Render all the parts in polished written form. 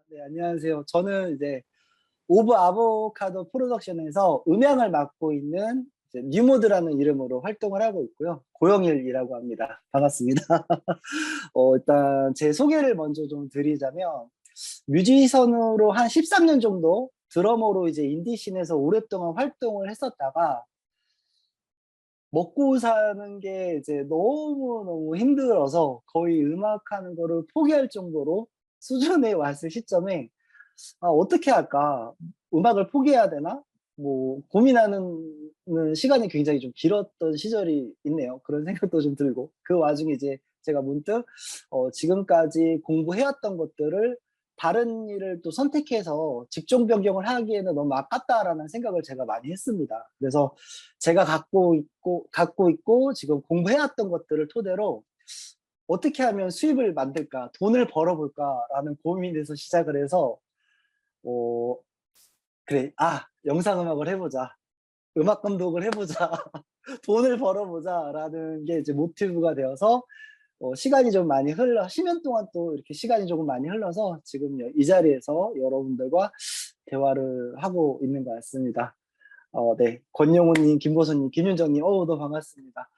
네, 안녕하세요. 저는 이제 오브 아보카도 프로덕션에서 음향을 맡고 있는 이제 뉴모드라는 이름으로 활동을 하고 있고요. 고영일이라고 합니다. 반갑습니다. 일단 제 소개를 먼저 좀 드리자면 뮤지션으로 한 13년 정도 드러머로 이제 인디씬에서 오랫동안 활동을 했었다가 먹고 사는 게 이제 너무너무 힘들어서 거의 음악하는 거를 포기할 정도로 수준에 왔을 시점에 어떻게 할까? 음악을 포기해야 되나? 뭐 고민하는 시간이 굉장히 좀 길었던 시절이 있네요. 그런 생각도 좀 들고 그 와중에 이제 제가 문득 지금까지 공부해왔던 것들을 다른 일을 또 선택해서 직종 변경을 하기에는 너무 아깝다라는 생각을 제가 많이 했습니다. 그래서 제가 갖고 있고 지금 공부해왔던 것들을 토대로 어떻게 하면 수입을 만들까, 돈을 벌어볼까라는 고민에서 시작을 해서 어, 그래, 영상음악을 해보자. 음악 감독을 해보자. 돈을 벌어보자라는 게 이제 모티브가 되어서 시간이 좀 많이 10년 동안 또 이렇게 시간이 조금 많이 흘러서 지금 이 자리에서 여러분들과 대화를 하고 있는 것 같습니다. 네. 권영훈님, 김보선님, 김윤정님, 너무 반갑습니다.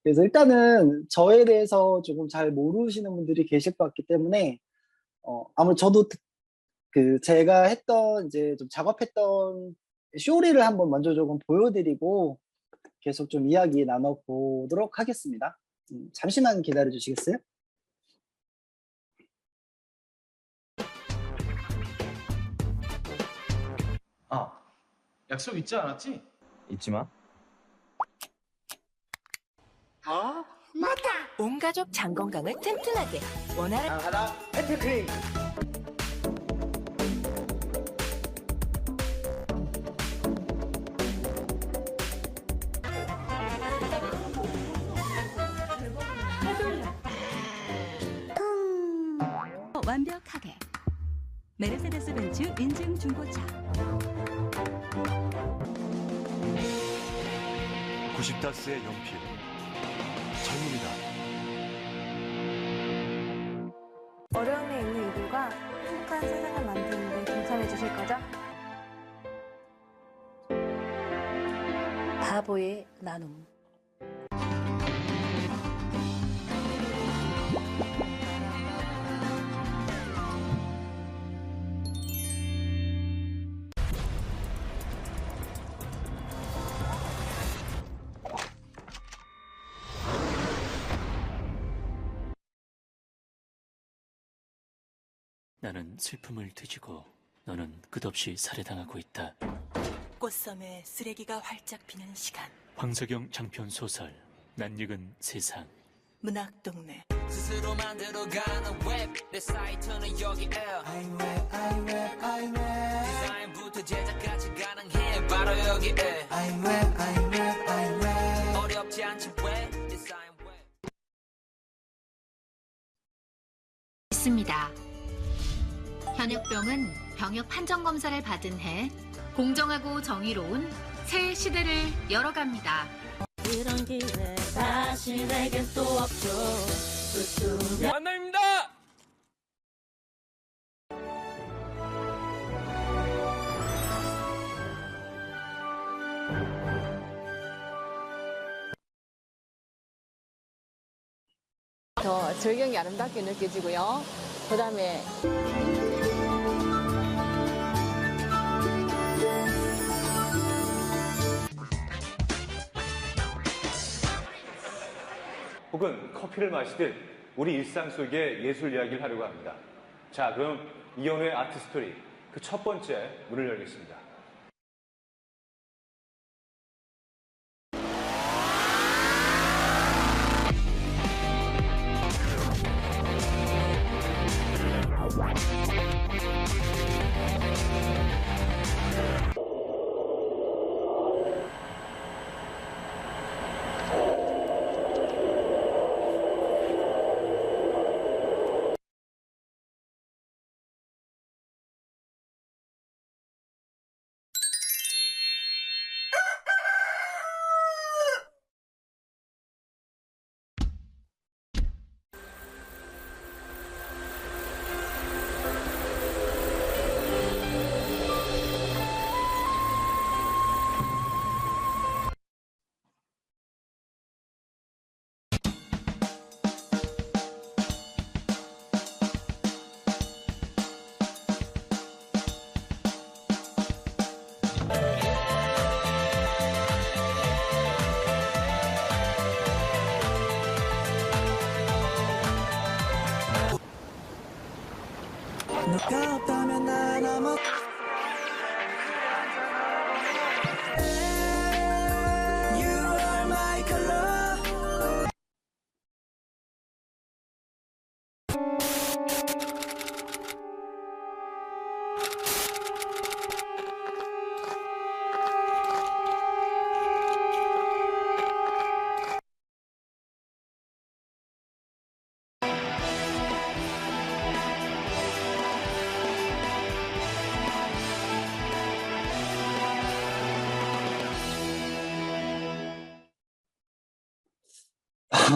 그래서 일단은 저에 대해서 조금 잘 모르시는 분들이 계실 것 같기 때문에, 아무래도 저도 제가 했던, 이제 좀 작업했던 쇼리를 한번 먼저 조금 보여드리고 계속 좀 이야기 나눠보도록 하겠습니다. 잠시만 기다려 주시겠어요? 아, 약속 있지 않았지? 잊지 마. 온 가족 장 건강을 튼튼하게 원활한 하나, 해피크림! 완벽하게 메르세데스 벤츠 인증 중고차 90다스의 연필 젊음이다. 어려움에 있는 이들과 행복한 세상을 만드는 데 동참해 주실 거죠? 바보의 나눔. 나는 슬픔을 뒤지고 너는 끝없이 살해당하고 있다. 꽃섬에 쓰레기가 활짝 피는 시간. 황석영 장편 소설 낯익은 세상. 문학동네. 스스로 만들어가는 웹내 사이트는 여기에 디자인부터 제작까지 가능해 바로 여기에 어렵지 않지 웹 디자인 웹 있습니다. 현역병은 병역 판정 검사를 받은 해 공정하고 정의로운 새 시대를 열어갑니다. 이런 기회 다시 내겐 또 없죠. 만남입니다. 더 절경이 아름답게 느껴지고요. 그 다음에 혹은 커피를 마시듯 우리 일상 속의 예술 이야기를 하려고 합니다. 자, 그럼 이현우의 아트 스토리 그 첫 번째 문을 열겠습니다. 너가 없다면 난 아마 You are my color.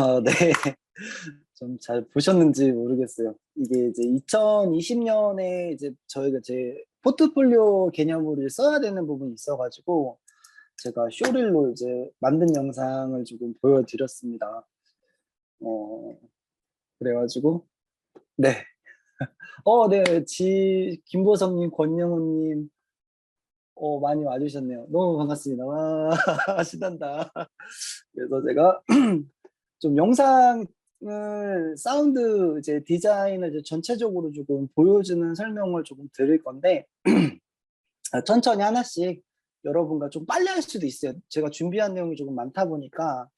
아, 네. 좀 잘 보셨는지 모르겠어요. 이게 이제 2020년에 이제 저희가 제 포트폴리오 개념으로 써야 되는 부분이 있어가지고 제가 쇼릴로 이제 만든 영상을 조금 보여드렸습니다. 그래가지고 네. 네. 김보성님, 권영훈님, 많이 와주셨네요. 너무 반갑습니다. 와, 신난다. 그래서 제가 좀 영상을 사운드 이제 디자인을 이제 전체적으로 조금 보여주는 설명을 조금 드릴 건데 천천히 하나씩 여러분과 좀 빨리 할 수도 있어요. 제가 준비한 내용이 조금 많다 보니까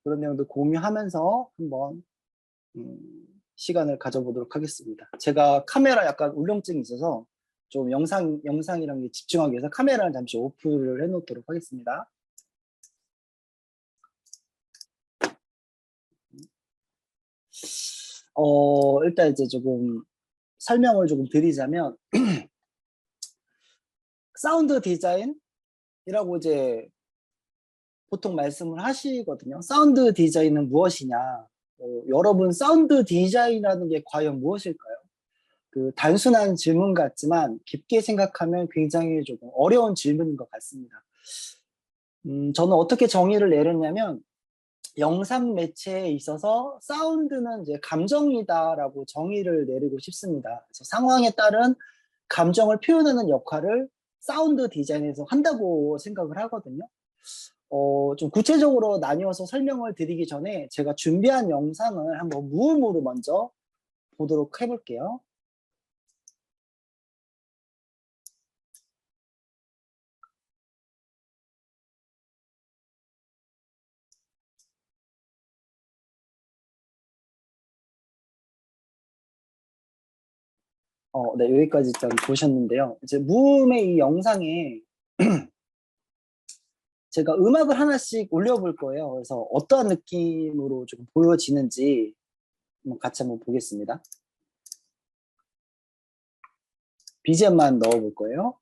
그런 내용도 공유하면서 한번 시간을 가져보도록 하겠습니다. 제가 카메라 약간 울렁증이 있어서 좀 영상이랑 집중하기 위해서 카메라를 잠시 오프를 해놓도록 하겠습니다. 일단 이제 조금 설명을 조금 드리자면 사운드 디자인이라고 이제 보통 말씀을 하시거든요. 사운드 디자인은 무엇이냐? 여러분 사운드 디자인이라는 게 과연 무엇일까요? 그 단순한 질문 같지만 깊게 생각하면 굉장히 조금 어려운 질문인 것 같습니다. 저는 어떻게 정의를 내렸냐면 영상 매체에 있어서 사운드는 이제 감정이다라고 정의를 내리고 싶습니다. 그래서 상황에 따른 감정을 표현하는 역할을 사운드 디자인에서 한다고 생각을 하거든요. 좀 구체적으로 나뉘어서 설명을 드리기 전에 제가 준비한 영상을 한번 무음으로 먼저 보도록 해볼게요. 네, 여기까지 일단 보셨는데요. 이제 무음의 이 영상에 제가 음악을 하나씩 올려볼 거예요. 그래서 어떠한 느낌으로 좀 보여지는지 같이 한번 보겠습니다. BGM만 넣어볼 거예요.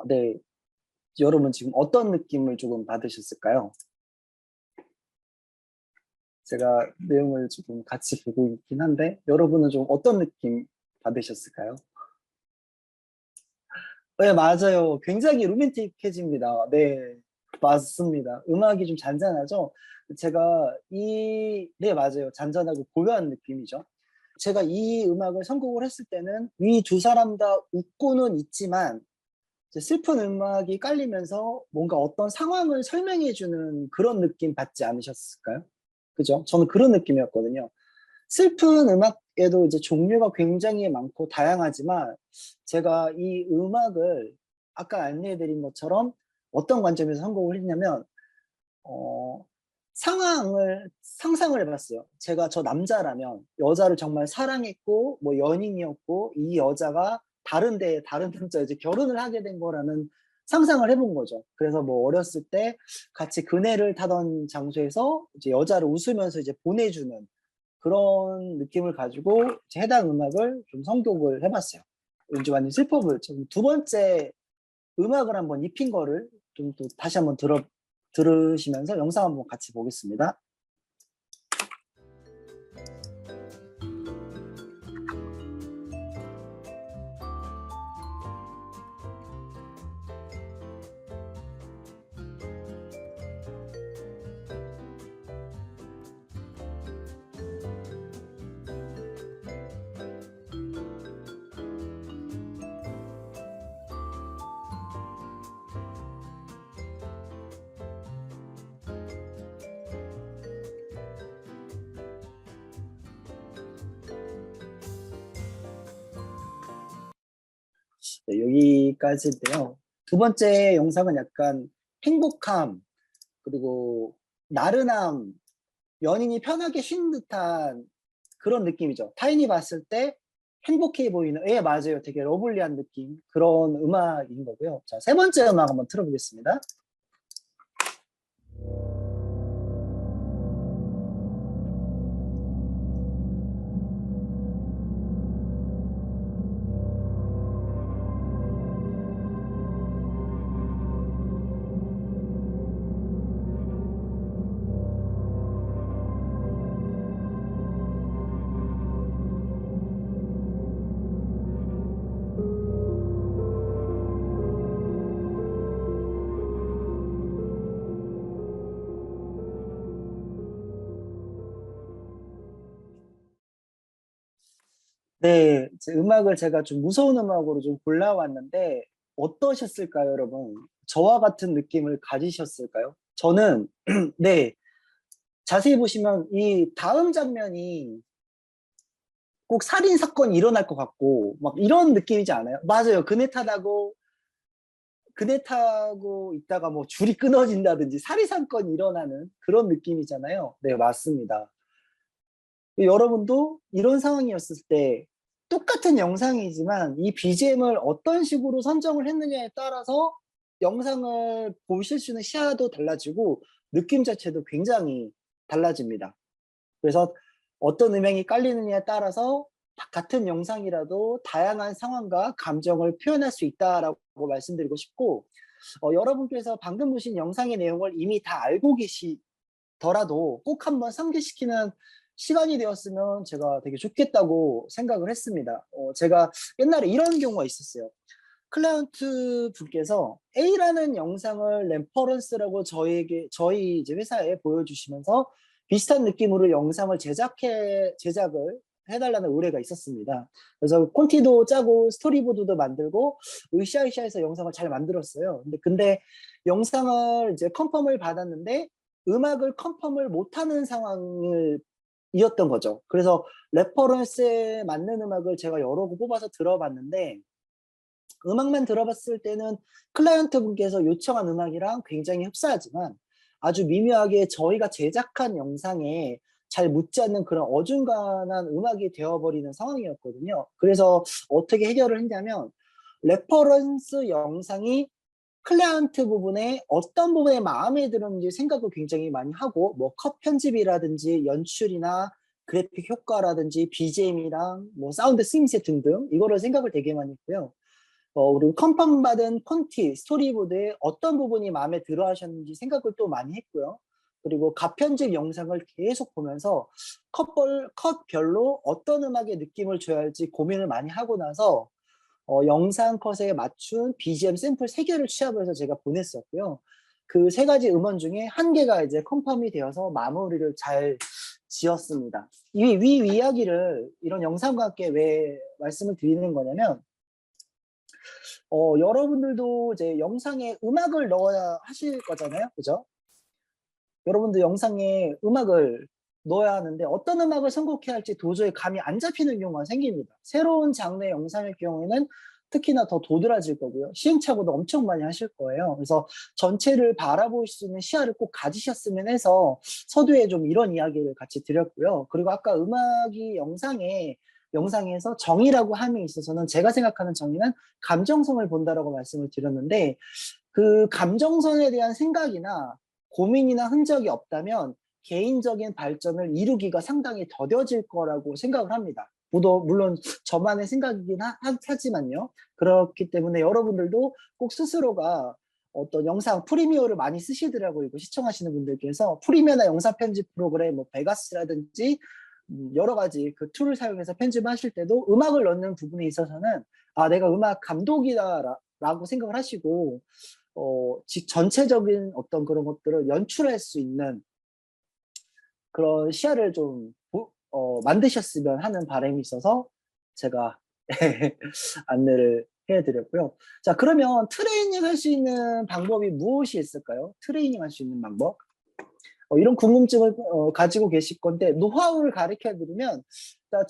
네. 여러분 지금 어떤 느낌을 조금 받으셨을까요? 제가 내용을 조금 같이 보고 있긴 한데 여러분은 좀 어떤 느낌 받으셨을까요? 네, 맞아요. 굉장히 로맨틱해집니다. 네, 맞습니다. 음악이 좀 잔잔하죠? 네, 맞아요. 잔잔하고 고요한 느낌이죠. 제가 이 음악을 선곡을 했을 때는 이 두 사람 다 웃고는 있지만 이제 슬픈 음악이 깔리면서 뭔가 어떤 상황을 설명해주는 그런 느낌 받지 않으셨을까요? 그죠? 저는 그런 느낌이었거든요. 슬픈 음악에도 이제 종류가 굉장히 많고 다양하지만 제가 이 음악을 아까 안내해드린 것처럼 어떤 관점에서 선곡을 했냐면 상상을 해봤어요. 제가 저 남자라면 여자를 정말 사랑했고 뭐 연인이었고 이 여자가 다른 남자 이제 결혼을 하게 된 거라는 상상을 해본 거죠. 그래서 뭐 어렸을 때 같이 그네를 타던 장소에서 이제 여자를 웃으면서 이제 보내주는 그런 느낌을 가지고 해당 음악을 좀 선곡을 해봤어요. 왠지 완전 슬퍼 보였죠. 두 번째 음악을 한번 입힌 거를 좀 또 다시 한번 들으시면서 영상 한번 같이 보겠습니다. 네, 여기까지인데요. 두 번째 영상은 약간 행복함, 그리고 나른함, 연인이 편하게 쉬는 듯한 그런 느낌이죠. 타인이 봤을 때 행복해 보이는, 예, 맞아요. 되게 러블리한 느낌, 그런 음악인 거고요. 자, 세 번째 음악 한번 틀어보겠습니다. 네, 음악을 제가 좀 무서운 음악으로 좀 골라왔는데 어떠셨을까요, 여러분? 저와 같은 느낌을 가지셨을까요? 저는 네, 자세히 보시면 이 다음 장면이 꼭 살인 사건이 일어날 것 같고 막 이런 느낌이지 않아요? 맞아요. 그네 타고 있다가 뭐 줄이 끊어진다든지 살인 사건이 일어나는 그런 느낌이잖아요. 네, 맞습니다. 여러분도 이런 상황이었을 때 똑같은 영상이지만 이 BGM을 어떤 식으로 선정을 했느냐에 따라서 영상을 보실 수 있는 시야도 달라지고 느낌 자체도 굉장히 달라집니다. 그래서 어떤 음향이 깔리느냐에 따라서 같은 영상이라도 다양한 상황과 감정을 표현할 수 있다라고 말씀드리고 싶고, 여러분께서 방금 보신 영상의 내용을 이미 다 알고 계시더라도 꼭 한번 상기시키는 시간이 되었으면 제가 되게 좋겠다고 생각을 했습니다. 제가 옛날에 이런 경우가 있었어요. 클라이언트 분께서 A라는 영상을 레퍼런스라고 저희 이제 회사에 보여주시면서 비슷한 느낌으로 영상을 제작을 해달라는 의뢰가 있었습니다. 그래서 콘티도 짜고 스토리보드도 만들고 으쌰으쌰해서 영상을 잘 만들었어요. 근데 영상을 이제 컨펌을 받았는데 음악을 컨펌을 못하는 상황이었던 거죠. 그래서 레퍼런스에 맞는 음악을 제가 여러 곡 뽑아서 들어봤는데 음악만 들어봤을 때는 클라이언트 분께서 요청한 음악이랑 굉장히 흡사하지만 아주 미묘하게 저희가 제작한 영상에 잘 묻지 않는 그런 어중간한 음악이 되어버리는 상황이었거든요. 그래서 어떻게 해결을 했냐면 레퍼런스 영상이 클라이언트 부분에 어떤 부분에 마음에 들었는지 생각을 굉장히 많이 하고 뭐 컷 편집이라든지 연출이나 그래픽 효과라든지 BGM이랑 뭐 사운드 쓰임새 등등 이거를 생각을 되게 많이 했고요. 그리고 컨펌 받은 콘티, 스토리보드에 어떤 부분이 마음에 들어 하셨는지 생각을 또 많이 했고요. 그리고 가편집 영상을 계속 보면서 컷별로 어떤 음악의 느낌을 줘야 할지 고민을 많이 하고 나서 영상 컷에 맞춘 BGM 샘플 3개를 취합을 해서 제가 보냈었고요. 그 3가지 음원 중에 1개가 이제 컨펌이 되어서 마무리를 잘 지었습니다. 위 이야기를 이런 영상과 함께 왜 말씀을 드리는 거냐면 여러분들도 이제 영상에 음악을 넣어야 하실 거잖아요. 그죠? 여러분도 영상에 음악을 넣어야 하는데 어떤 음악을 선곡해야 할지 도저히 감이 안 잡히는 경우가 생깁니다. 새로운 장르의 영상일 경우에는 특히나 더 도드라질 거고요. 시행착오도 엄청 많이 하실 거예요. 그래서 전체를 바라볼 수 있는 시야를 꼭 가지셨으면 해서 서두에 좀 이런 이야기를 같이 드렸고요. 그리고 아까 음악이 영상에서 정의라고 함에 있어서는 제가 생각하는 정의는 감정선을 본다라고 말씀을 드렸는데 그 감정선에 대한 생각이나 고민이나 흔적이 없다면 개인적인 발전을 이루기가 상당히 더뎌질 거라고 생각을 합니다. 물론 저만의 생각이긴 하지만요. 그렇기 때문에 여러분들도 꼭 스스로가 어떤 영상 프리미어를 많이 쓰시더라고요. 이거 시청하시는 분들께서 프리미어나 영상 편집 프로그램 뭐 베가스라든지 여러 가지 그 툴을 사용해서 편집하실 때도 음악을 넣는 부분에 있어서는 아 내가 음악 감독이다라고 생각을 하시고 전체적인 어떤 그런 것들을 연출할 수 있는 그런 시야를 좀 만드셨으면 하는 바람이 있어서 제가 안내를 해드렸고요. 자, 그러면 트레이닝 할 수 있는 방법이 무엇이 있을까요? 트레이닝 할 수 있는 방법? 이런 궁금증을 가지고 계실 건데 노하우를 가르쳐 드리면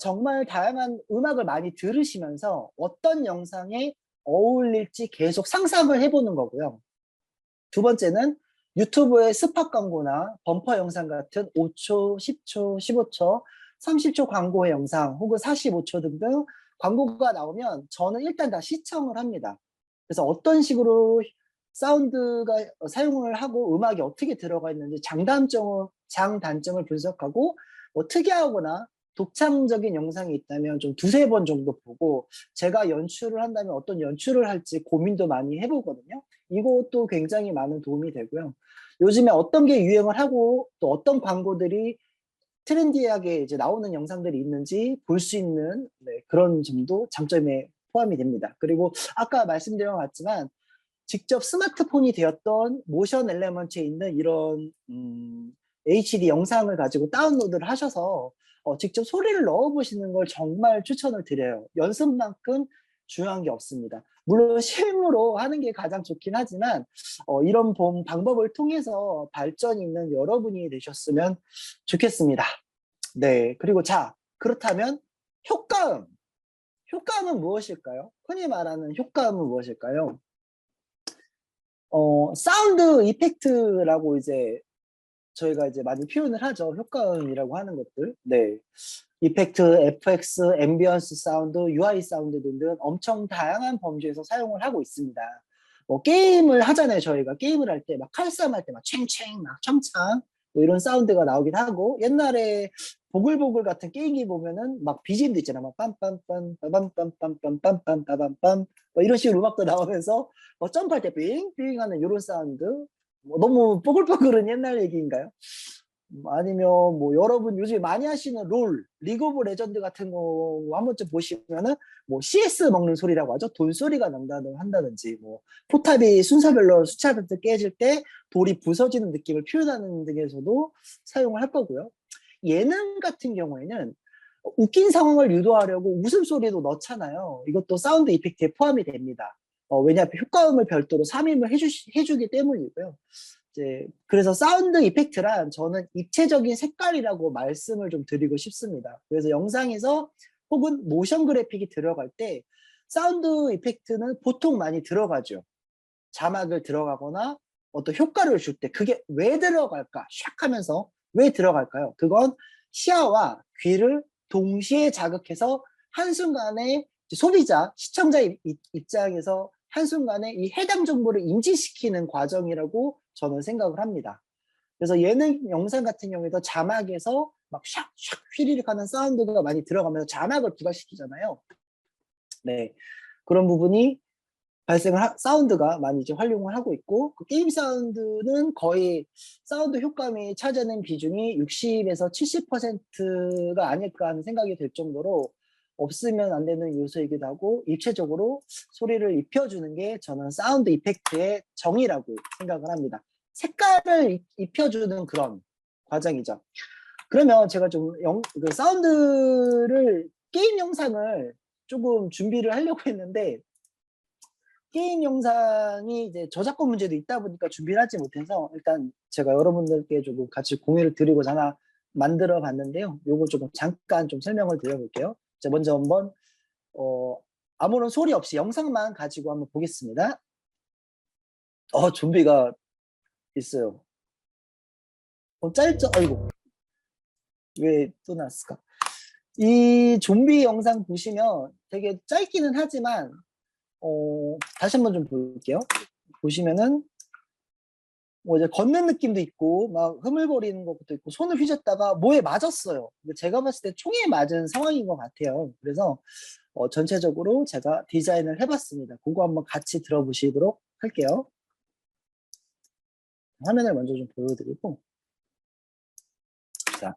정말 다양한 음악을 많이 들으시면서 어떤 영상에 어울릴지 계속 상상을 해보는 거고요. 두 번째는 유튜브의 스팟 광고나 범퍼 영상 같은 5초, 10초, 15초, 30초 광고의 영상 혹은 45초 등등 광고가 나오면 저는 일단 다 시청을 합니다. 그래서 어떤 식으로 사운드가 사용을 하고 음악이 어떻게 들어가 있는지 장단점을 분석하고 뭐 특이하거나 독창적인 영상이 있다면 좀 두세 번 정도 보고 제가 연출을 한다면 어떤 연출을 할지 고민도 많이 해보거든요. 이것도 굉장히 많은 도움이 되고요. 요즘에 어떤 게 유행을 하고 또 어떤 광고들이 트렌디하게 이제 나오는 영상들이 있는지 볼 수 있는 그런 점도 장점에 포함이 됩니다. 그리고 아까 말씀드린 것 같지만 직접 스마트폰이 되었던 모션 엘리먼트에 있는 이런 HD 영상을 가지고 다운로드를 하셔서 직접 소리를 넣어보시는 걸 정말 추천을 드려요. 연습만큼 중요한 게 없습니다. 물론 실무로 하는 게 가장 좋긴 하지만 이런 방법을 통해서 발전이 있는 여러분이 되셨으면 좋겠습니다. 네, 그리고 자, 그렇다면 효과음. 효과음은 무엇일까요? 흔히 말하는 효과음은 무엇일까요? 사운드 이펙트라고 이제 저희가 이제 많이 표현을 하죠. 효과음이라고 하는 것들. 네. 이펙트, FX, 앰비언스 사운드, UI 사운드 등등 엄청 다양한 범주에서 사용을 하고 있습니다. 뭐 게임을 하잖아요. 저희가 게임을 할 때 막 칼싸움 할 때 막 챙챙, 막 청창 뭐 이런 사운드가 나오긴 하고 옛날에 보글보글 같은 게임기 보면은 막 BGM도 있잖아. 막 빰빰빰 빠밤빰빰빰빰빰빰 빠밤빰 뭐 이런 식으로 음악도 나오면서 뭐 점프할 때 삥삥 하는 이런 사운드. 뭐 너무 뽀글뽀글은 옛날 얘기인가요? 아니면 뭐 여러분 요즘 많이 하시는 리그 오브 레전드 같은 거 한 번쯤 보시면은 뭐 CS 먹는 소리라고 하죠. 돌소리가 한다든지 뭐 포탑이 순서별로 숫자별로 깨질 때 돌이 부서지는 느낌을 표현하는 등에서도 사용을 할 거고요. 예능 같은 경우에는 웃긴 상황을 유도하려고 웃음소리도 넣잖아요. 이것도 사운드 이펙트에 포함이 됩니다. 왜냐하면 효과음을 별도로 삽입을 해주기 때문이고요. 그래서 사운드 이펙트란 저는 입체적인 색깔이라고 말씀을 좀 드리고 싶습니다. 그래서 영상에서 혹은 모션 그래픽이 들어갈 때 사운드 이펙트는 보통 많이 들어가죠. 자막을 들어가거나 어떤 효과를 줄 때 그게 왜 들어갈까? 샥 하면서 왜 들어갈까요? 그건 시야와 귀를 동시에 자극해서 한순간에 소비자, 시청자 입장에서 한순간에 이 해당 정보를 인지시키는 과정이라고 저는 생각을 합니다. 그래서 예능 영상 같은 경우에도 자막에서 막 샥샥 휘리릭 하는 사운드가 많이 들어가면서 자막을 부각시키잖아요. 네. 그런 부분이 사운드가 많이 이제 활용을 하고 있고, 그 게임 사운드는 거의 사운드 효과음이 차지하는 비중이 60에서 70%가 아닐까 하는 생각이 될 정도로 없으면 안 되는 요소이기도 하고, 입체적으로 소리를 입혀주는 게 저는 사운드 이펙트의 정의라고 생각을 합니다. 색깔을 입혀주는 그런 과정이죠. 그러면 제가 좀 사운드를, 게임 영상을 조금 준비를 하려고 했는데, 게임 영상이 이제 저작권 문제도 있다 보니까 준비를 하지 못해서 일단 제가 여러분들께 조금 같이 공유를 드리고자 하나 만들어 봤는데요. 요거 조금 잠깐 좀 설명을 드려볼게요. 자, 먼저 한번 아무런 소리 없이 영상만 가지고 한번 보겠습니다. 좀비가 있어요. 짧죠? 아이고, 왜 또 났을까? 이 좀비 영상 보시면 되게 짧기는 하지만 다시 한번 좀 볼게요. 보시면은 뭐 이제 걷는 느낌도 있고 막 흐물거리는 것도 있고 손을 휘젓다가 뭐에 맞았어요. 근데 제가 봤을 때 총에 맞은 상황인 것 같아요. 그래서 전체적으로 제가 디자인을 해봤습니다. 그거 한번 같이 들어보시도록 할게요. 화면을 먼저 좀 보여드리고, 자.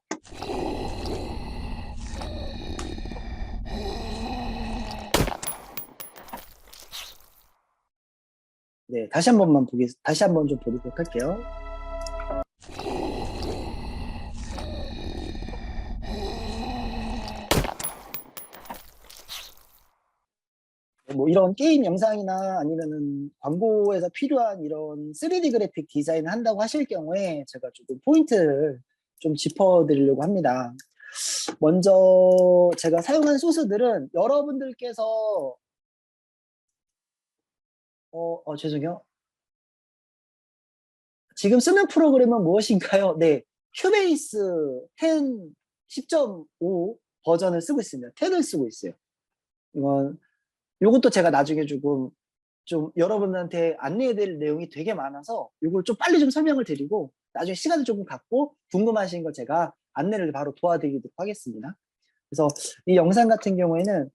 네, 다시 한 번 좀 보도록 할게요. 뭐 이런 게임 영상이나 아니면은 광고에서 필요한 이런 3D 그래픽 디자인을 한다고 하실 경우에 제가 조금 포인트를 좀 짚어드리려고 합니다. 먼저 제가 사용한 소스들은 여러분들께서 죄송해요. 지금 쓰는 프로그램은 무엇인가요? 네, 큐베이스 10, 10.5 버전을 쓰고 있습니다. 10을 쓰고 있어요. 이것도 제가 나중에 좀 여러분들한테 안내해드릴 내용이 되게 많아서 이걸 좀 빨리 좀 설명을 드리고 나중에 시간을 조금 갖고 궁금하신 거 제가 안내를 바로 도와드리도록 하겠습니다. 그래서 이 영상 같은 경우에는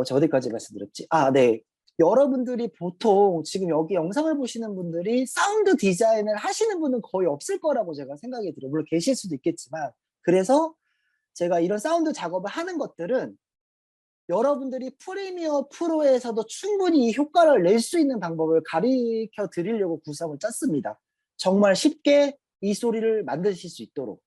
저 어디까지 말씀드렸지? 네. 여러분들이 보통 지금 여기 영상을 보시는 분들이 사운드 디자인을 하시는 분은 거의 없을 거라고 제가 생각이 들어요. 물론 계실 수도 있겠지만 그래서 제가 이런 사운드 작업을 하는 것들은 여러분들이 프리미어 프로에서도 충분히 이 효과를 낼 수 있는 방법을 가르쳐 드리려고 구성을 짰습니다. 정말 쉽게 이 소리를 만드실 수 있도록.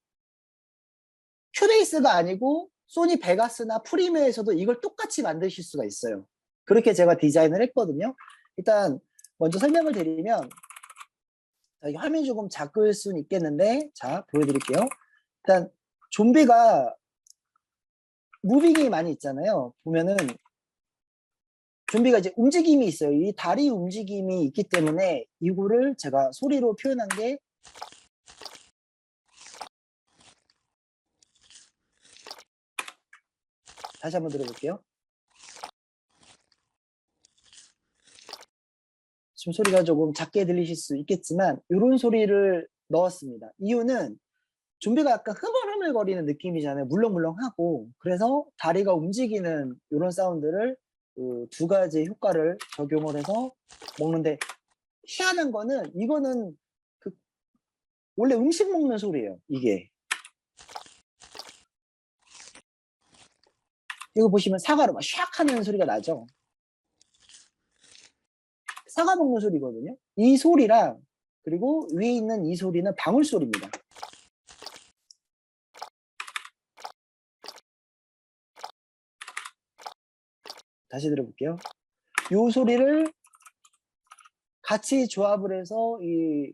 큐베이스가 아니고 소니 베가스나 프리미어에서도 이걸 똑같이 만드실 수가 있어요. 그렇게 제가 디자인을 했거든요. 일단 먼저 설명을 드리면 이 화면이 조금 작을 수는 있겠는데 자 보여드릴게요. 일단 좀비가 무빙이 많이 있잖아요. 보면은 좀비가 이제 움직임이 있어요. 이 다리 움직임이 있기 때문에 이거를 제가 소리로 표현한 게 다시 한번 들어볼게요. 지금 소리가 조금 작게 들리실 수 있겠지만 이런 소리를 넣었습니다. 이유는 좀비가 약간 흐물흐물거리는 느낌이잖아요. 물렁물렁하고 그래서 다리가 움직이는 이런 사운드를 두 가지 효과를 적용을 해서 먹는데 희한한 거는 이거는 원래 음식 먹는 소리예요. 이게 이거 보시면 사과로 막 샥 하는 소리가 나죠. 사과 먹는 소리거든요. 이 소리랑 그리고 위에 있는 이 소리는 방울 소리입니다. 다시 들어볼게요. 이 소리를 같이 조합을 해서 이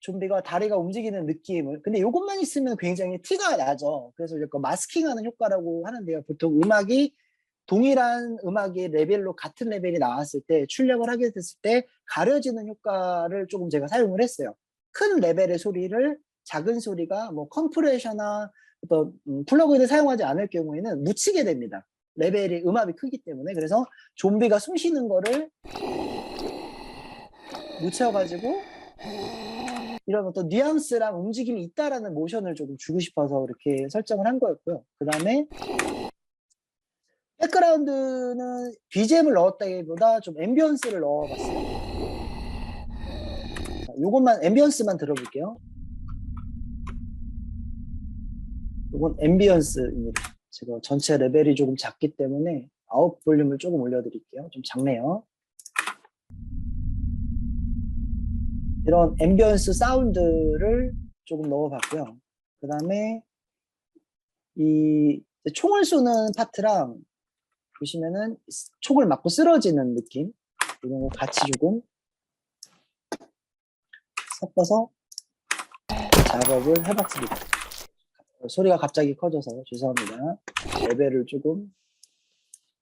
좀비가 다리가 움직이는 느낌을 근데 이것만 있으면 굉장히 티가 나죠. 그래서 약간 마스킹하는 효과라고 하는데요. 보통 음악이 동일한 음악의 레벨로 같은 레벨이 나왔을 때 출력을 하게 됐을 때 가려지는 효과를 조금 제가 사용을 했어요. 큰 레벨의 소리를 작은 소리가 뭐 컴프레셔나 어떤 플러그인을 사용하지 않을 경우에는 묻히게 됩니다. 레벨이 음압이 크기 때문에. 그래서 좀비가 숨 쉬는 거를 묻혀가지고 이런 어떤 뉘앙스랑 움직임이 있다라는 모션을 조금 주고 싶어서 이렇게 설정을 한 거였고요. 그 다음에 백그라운드는 BGM을 넣었다기보다 좀 앰비언스를 넣어봤어요. 자, 요것만 앰비언스만 들어볼게요. 요건 앰비언스입니다. 제가 전체 레벨이 조금 작기 때문에 아웃 볼륨을 조금 올려드릴게요. 좀 작네요. 이런 앰비언스 사운드를 조금 넣어봤고요. 그 다음에 이 총을 쏘는 파트랑 보시면은 총을 맞고 쓰러지는 느낌 이런 거 같이 조금 섞어서 작업을 해봤습니다. 소리가 갑자기 커져서 죄송합니다. 레벨을 조금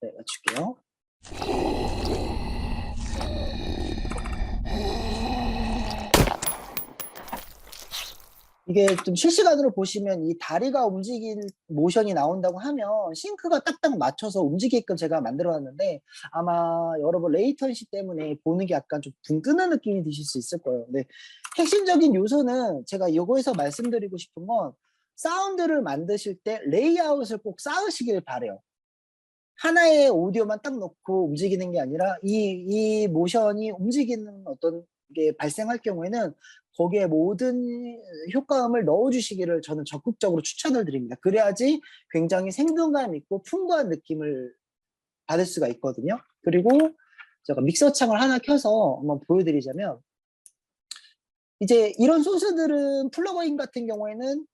맞출게요. 이게 좀 실시간으로 보시면 이 다리가 움직일 모션이 나온다고 하면 싱크가 딱딱 맞춰서 움직이게끔 제가 만들어놨는데 아마 여러분 레이턴시 때문에 보는 게 약간 좀 붕 뜨는 느낌이 드실 수 있을 거예요. 근데 핵심적인 요소는 제가 이거에서 말씀드리고 싶은 건 사운드를 만드실 때 레이아웃을 꼭 쌓으시길 바래요. 하나의 오디오만 딱 넣고 움직이는 게 아니라 이 모션이 움직이는 어떤 게 발생할 경우에는 거기에 모든 효과음을 넣어주시기를 저는 적극적으로 추천을 드립니다. 그래야지 굉장히 생동감 있고 풍부한 느낌을 받을 수가 있거든요. 그리고 제가 믹서 창을 하나 켜서 한번 보여드리자면 이제 이런 소스들은 플러그인 같은 경우에는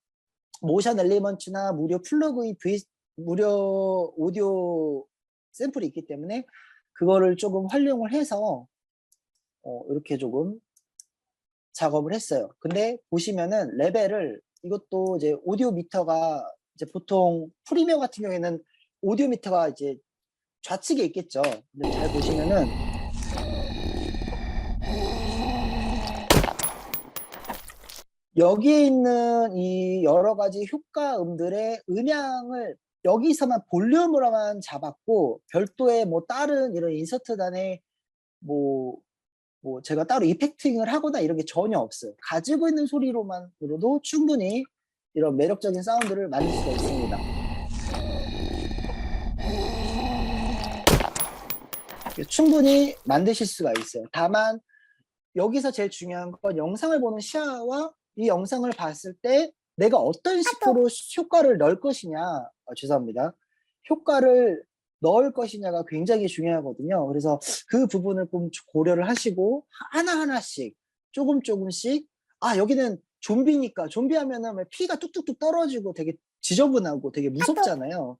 모션 엘리먼트나 무료 플러그인 무료 오디오 샘플이 있기 때문에 그거를 조금 활용을 해서 이렇게 조금 작업을 했어요. 근데 보시면은 레벨을 이것도 이제 오디오 미터가 이제 보통 프리미어 같은 경우에는 오디오 미터가 이제 좌측에 있겠죠. 근데 잘 보시면은 여기에 있는 이 여러 가지 효과음들의 음향을 여기서만 볼륨으로만 잡았고 별도의 뭐 다른 이런 인서트단에 뭐 제가 따로 이펙팅을 하거나 이런 게 전혀 없어요. 가지고 있는 소리로만으로도 충분히 이런 매력적인 사운드를 만들 수가 있습니다. 충분히 만드실 수가 있어요. 다만 여기서 제일 중요한 건 영상을 보는 시야와 이 영상을 봤을 때 내가 어떤 식으로 효과를 넣을 것이냐, 죄송합니다. 효과를 넣을 것이냐가 굉장히 중요하거든요. 그래서 그 부분을 좀 고려를 하시고 하나하나씩 조금씩 여기는 좀비니까 좀비 하면은 피가 뚝뚝뚝 떨어지고 되게 지저분하고 되게 무섭잖아요.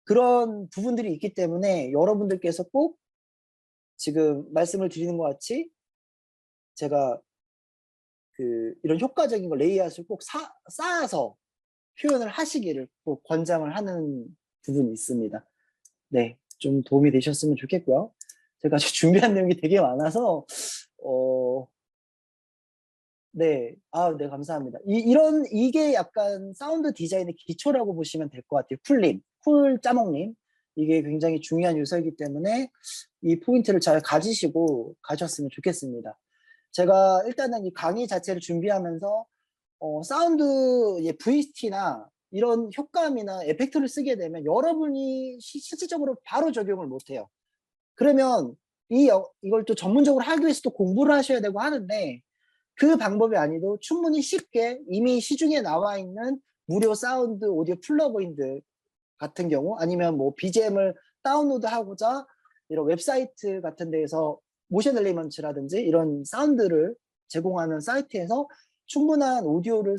그런 부분들이 있기 때문에 여러분들께서 꼭 지금 말씀을 드리는 것 같이 제가 이런 효과적인 거 레이아웃을 꼭 쌓아서 표현을 하시기를 꼭 권장을 하는 부분이 있습니다. 네, 좀 도움이 되셨으면 좋겠고요. 제가 준비한 내용이 되게 많아서 네, 네, 감사합니다. 이게 약간 사운드 디자인의 기초라고 보시면 될 것 같아요. 쿨짜먹님. 이게 굉장히 중요한 요소이기 때문에 이 포인트를 잘 가지시고 가셨으면 좋겠습니다. 제가 일단은 이 강의 자체를 준비하면서 사운드 VST나 이런 효과음이나 에펙트를 쓰게 되면 여러분이 실질적으로 바로 적용을 못해요. 그러면 이걸 또 전문적으로 하기 위해서 또 공부를 하셔야 되고 하는데 그 방법이 아니도 충분히 쉽게 이미 시중에 나와 있는 무료 사운드 오디오 플러그인들 같은 경우 아니면 뭐 BGM을 다운로드 하고자 이런 웹사이트 같은 데에서 모션 엘리먼츠라든지 이런 사운드를 제공하는 사이트에서 충분한 오디오를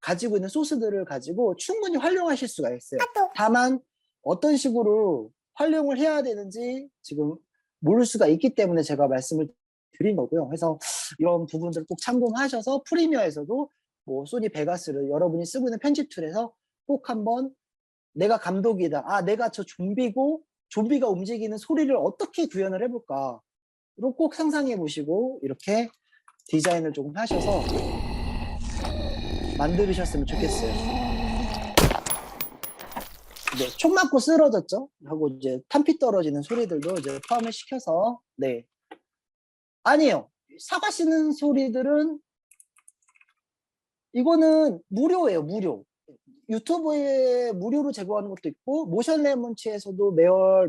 가지고 있는 소스들을 가지고 충분히 활용하실 수가 있어요. 다만 어떤 식으로 활용을 해야 되는지 지금 모를 수가 있기 때문에 제가 말씀을 드린 거고요. 그래서 이런 부분들을 꼭 참고하셔서 프리미어에서도 뭐 소니 베가스를 여러분이 쓰고 있는 편집 툴에서 꼭 한번 내가 감독이다. 내가 저 좀비고 좀비가 움직이는 소리를 어떻게 구현을 해볼까? 로 꼭 상상해 보시고 이렇게 디자인을 조금 하셔서 만들으셨으면 좋겠어요. 네, 총 맞고 쓰러졌죠? 하고 이제 탄피 떨어지는 소리들도 이제 포함을 시켜서 네. 아니에요. 사과 씹는 소리들은 이거는 무료예요, 무료. 유튜브에 무료로 제공하는 것도 있고 모션 레몬치에서도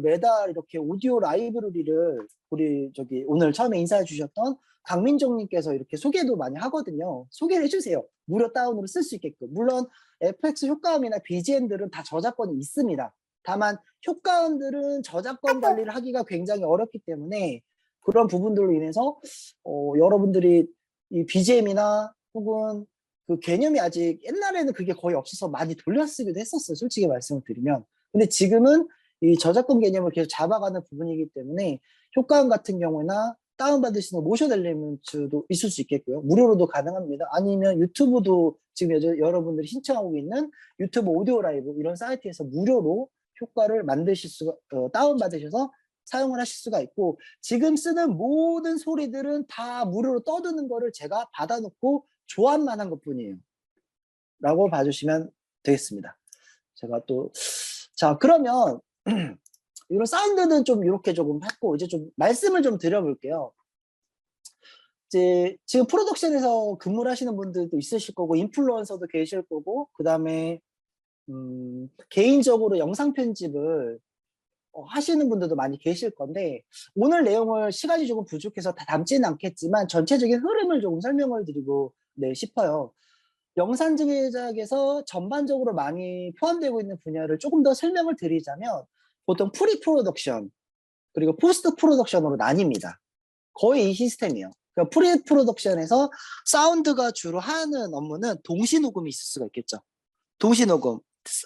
매달 이렇게 오디오 라이브러리를 우리 오늘 처음에 인사해 주셨던 강민정님께서 이렇게 소개도 많이 하거든요. 소개를 해주세요. 무료 다운으로 쓸 수 있게끔. 물론 FX 효과음이나 BGM들은 다 저작권이 있습니다. 다만 효과음들은 저작권 관리를 하기가 굉장히 어렵기 때문에 그런 부분들로 인해서 여러분들이 이 BGM이나 혹은 그 개념이 아직 옛날에는 그게 거의 없어서 많이 돌려쓰기도 했었어요. 솔직히 말씀을 드리면. 근데 지금은 이 저작권 개념을 계속 잡아가는 부분이기 때문에 효과음 같은 경우나 다운받을 수 있는 모션 엘리먼트도 있을 수 있겠고요. 무료로도 가능합니다. 아니면 유튜브도 지금 여러분들이 신청하고 있는 유튜브 오디오 라이브 이런 사이트에서 무료로 효과를 만드실 수가 다운받으셔서 사용을 하실 수가 있고 지금 쓰는 모든 소리들은 다 무료로 떠드는 거를 제가 받아놓고 조합만 한 것뿐이에요. 라고 봐주시면 되겠습니다. 제가 자, 그러면 이런 사운드는 좀 이렇게 조금 했고 이제 좀 말씀을 좀 드려볼게요. 이제 지금 프로덕션에서 근무를 하시는 분들도 있으실 거고 인플루언서도 계실 거고 그 다음에 개인적으로 영상 편집을 하시는 분들도 많이 계실 건데 오늘 내용을 시간이 조금 부족해서 다 담지는 않겠지만 전체적인 흐름을 조금 설명을 드리고 싶어요. 영상 제작에서 전반적으로 많이 포함되고 있는 분야를 조금 더 설명을 드리자면 보통 프리 프로덕션 그리고 포스트 프로덕션으로 나뉩니다. 거의 이 시스템이에요. 그러니까 프리 프로덕션에서 사운드가 주로 하는 업무는 동시 녹음이 있을 수가 있겠죠. 동시 녹음.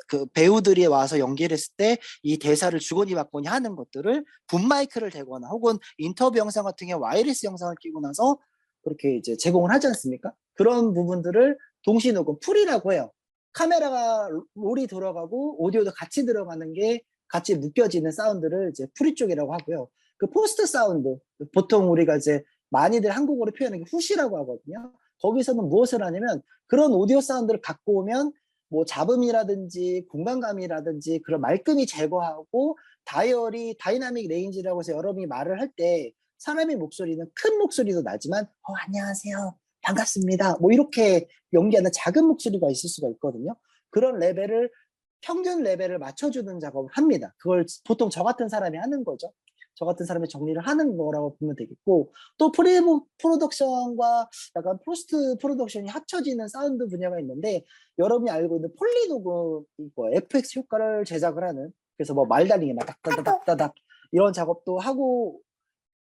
그 배우들이 와서 연기를 했을 때 이 대사를 주거니 받거니 하는 것들을 붐 마이크를 대거나 혹은 인터뷰 영상 같은 경우 와이어리스 영상을 끼고 나서 그렇게 이제 제공을 하지 않습니까? 그런 부분들을 동시 녹음 풀이라고 해요. 카메라가 롤이 들어가고 오디오도 같이 들어가는 게 같이 묶여지는 사운드를 이제 프리 쪽이라고 하고요. 그 포스트 사운드, 보통 우리가 이제 많이들 한국어로 표현하는 게 후시라고 하거든요. 거기서는 무엇을 하냐면 그런 오디오 사운드를 갖고 오면 뭐 잡음이라든지 공간감이라든지 그런 말끔히 제거하고 다이나믹 레인지라고 해서 여러분이 말을 할 때 사람의 목소리는 큰 목소리도 나지만 안녕하세요, 반갑습니다, 뭐 이렇게 연기하는 작은 목소리가 있을 수가 있거든요. 그런 레벨을 평균 레벨을 맞춰주는 작업을 합니다. 그걸 보통 저 같은 사람이 하는 거죠. 저 같은 사람이 정리를 하는 거라고 보면 되겠고, 또 프로덕션과 약간 포스트 프로덕션이 합쳐지는 사운드 분야가 있는데, 여러분이 알고 있는 폴리녹음, FX 효과를 제작을 하는, 그래서 뭐 말다리기 막 다닥다닥다닥 이런 작업도 하고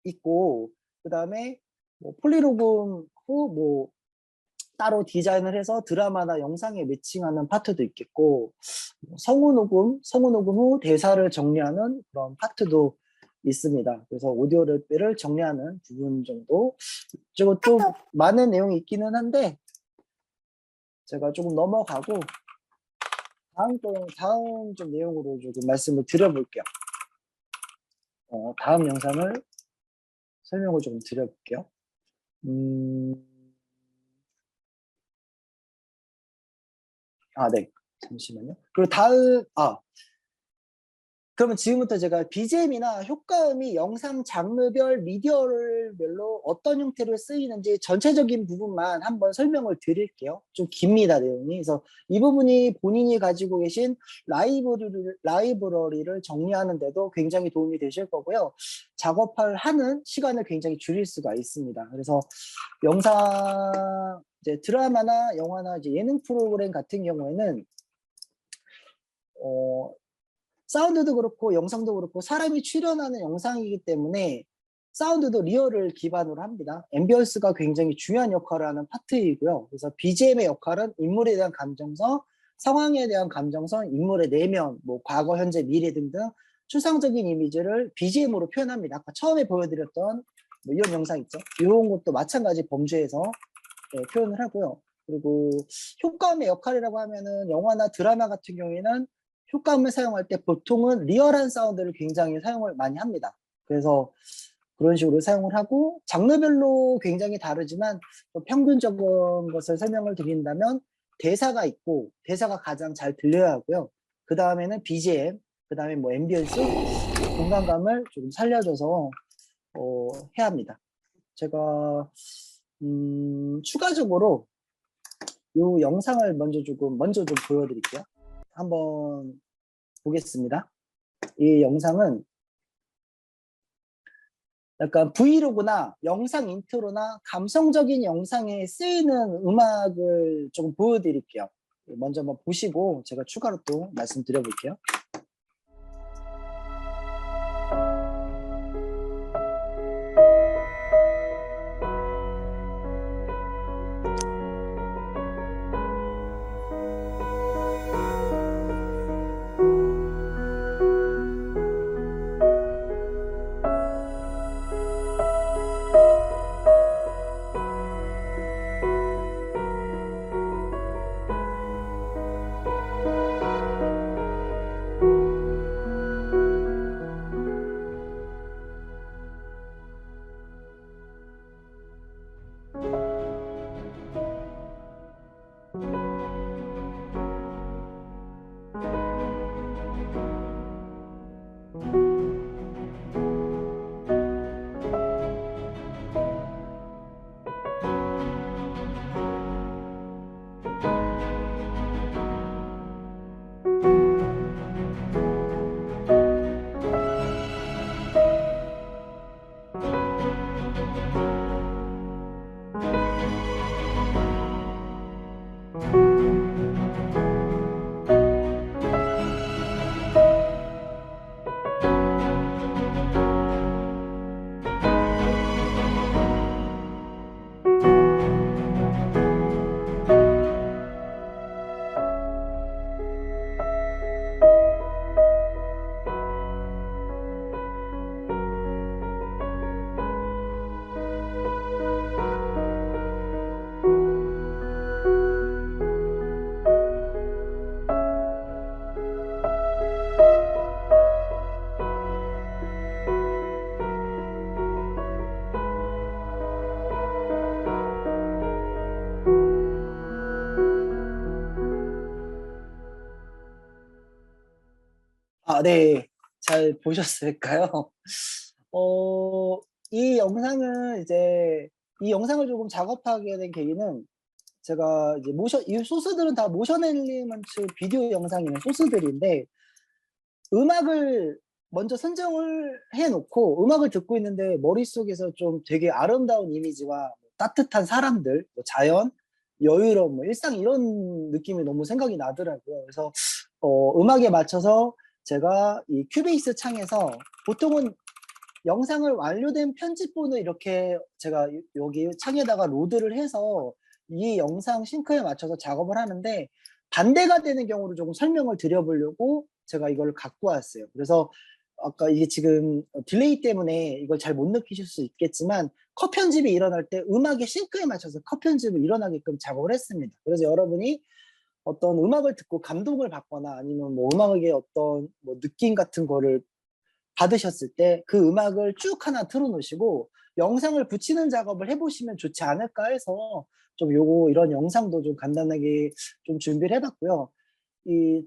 있고, 그 다음에 뭐 폴리녹음 후 뭐 따로 디자인을 해서 드라마나 영상에 매칭하는 파트도 있겠고, 성우 녹음 후 대사를 정리하는 그런 파트도 있습니다. 그래서 오디오 레벨을 정리하는 부분 정도. 이거 좀 많은 내용이 있기는 한데 제가 조금 넘어가고 다음 좀 내용으로 조금 말씀을 드려볼게요. 다음 영상을 설명을 조금 드려볼게요. 네. 잠시만요. 그리고 그러면 지금부터 제가 BGM이나 효과음이 영상 장르별, 미디어별로 어떤 형태로 쓰이는지 전체적인 부분만 한번 설명을 드릴게요. 좀 깁니다, 내용이. 그래서 이 부분이 본인이 가지고 계신 라이브러리를 정리하는데도 굉장히 도움이 되실 거고요. 하는 시간을 굉장히 줄일 수가 있습니다. 그래서 영상, 이제 드라마나 영화나 이제 예능 프로그램 같은 경우에는 사운드도 그렇고 영상도 그렇고 사람이 출연하는 영상이기 때문에 사운드도 리얼을 기반으로 합니다. 앰비언스가 굉장히 중요한 역할을 하는 파트이고요. 그래서 BGM의 역할은 인물에 대한 감정성, 상황에 대한 감정성, 인물의 내면, 뭐 과거, 현재, 미래 등등 추상적인 이미지를 BGM으로 표현합니다. 아까 처음에 보여드렸던 뭐 이런 영상 있죠. 이런 것도 마찬가지 범주에서 표현을 하고요. 그리고 효과음의 역할이라고 하면은 영화나 드라마 같은 경우에는 효과음을 사용할 때 보통은 리얼한 사운드를 굉장히 사용을 많이 합니다. 그래서 그런 식으로 사용을 하고, 장르별로 굉장히 다르지만 평균적인 것을 설명을 드린다면 대사가 있고, 대사가 가장 잘 들려야 하고요. 그 다음에는 BGM, 그 다음에 뭐 앰비언스, 공간감을 좀 살려줘서 해야 합니다. 제가 추가적으로 이 영상을 먼저 좀 보여드릴게요. 한번 보겠습니다. 이 영상은 약간 브이로그나 영상 인트로나 감성적인 영상에 쓰이는 음악을 조금 보여드릴게요. 먼저 한번 보시고 제가 추가로 또 말씀드려볼게요. 네. 잘 보셨을까요? 이 영상은 이제 이 영상을 조금 작업하게 된 계기는 제가 이제 이 소스들은 다 모션 엘리먼트 비디오 영상이나 소스들인데 음악을 먼저 선정을 해 놓고 음악을 듣고 있는데 머릿속에서 좀 되게 아름다운 이미지와 따뜻한 사람들, 뭐 자연, 여유로움, 뭐 일상 이런 느낌이 너무 생각이 나더라고요. 그래서 음악에 맞춰서 제가 이 큐베이스 창에서 보통은 영상을 완료된 편집본을 이렇게 제가 여기 창에다가 로드를 해서 이 영상 싱크에 맞춰서 작업을 하는데 반대가 되는 경우를 조금 설명을 드려보려고 제가 이걸 갖고 왔어요. 그래서 아까 이게 지금 딜레이 때문에 이걸 잘 못 느끼실 수 있겠지만 컷 편집이 일어날 때 음악의 싱크에 맞춰서 컷 편집을 일어나게끔 작업을 했습니다. 그래서 여러분이 어떤 음악을 듣고 감동을 받거나 아니면 뭐 음악의 어떤 뭐 느낌 같은 거를 받으셨을 때 그 음악을 쭉 하나 틀어놓으시고 영상을 붙이는 작업을 해보시면 좋지 않을까 해서 좀 이런 영상도 좀 간단하게 좀 준비를 해봤고요.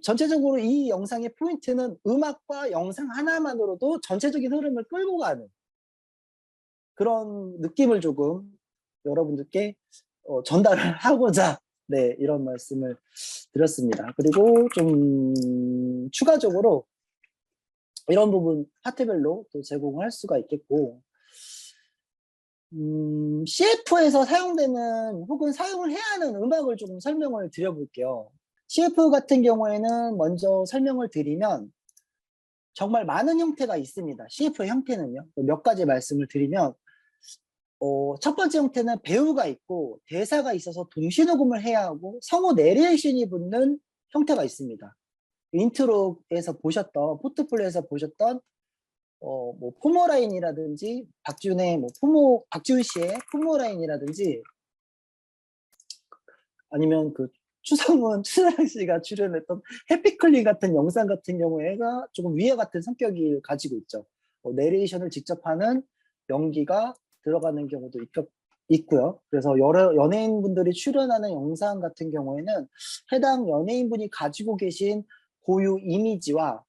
전체적으로 이 영상의 포인트는 음악과 영상 하나만으로도 전체적인 흐름을 끌고 가는 그런 느낌을 조금 여러분들께 전달을 하고자 네, 이런 말씀을 드렸습니다. 그리고 좀 추가적으로 이런 부분 파트별로 또 제공을 할 수가 있겠고 CF에서 사용되는 혹은 사용을 해야 하는 음악을 조금 설명을 드려볼게요. CF 같은 경우에는 먼저 설명을 드리면 정말 많은 형태가 있습니다. CF의 형태는요. 몇 가지 말씀을 드리면 첫 번째 형태는 배우가 있고 대사가 있어서 동시녹음을 해야 하고 성우 내레이션이 붙는 형태가 있습니다. 인트로에서 보셨던 포트폴리오에서 보셨던 뭐 포모라인이라든지 박지훈의 박지훈 씨의 포모라인이라든지 아니면 그 추상훈 씨가 출연했던 해피클린 같은 영상 같은 경우에가 조금 위와 같은 성격을 가지고 있죠. 내레이션을 직접 하는 연기가 들어가는 경우도 있고요. 그래서 여러 연예인분들이 출연하는 영상 같은 경우에는 해당 연예인분이 가지고 계신 고유 이미지와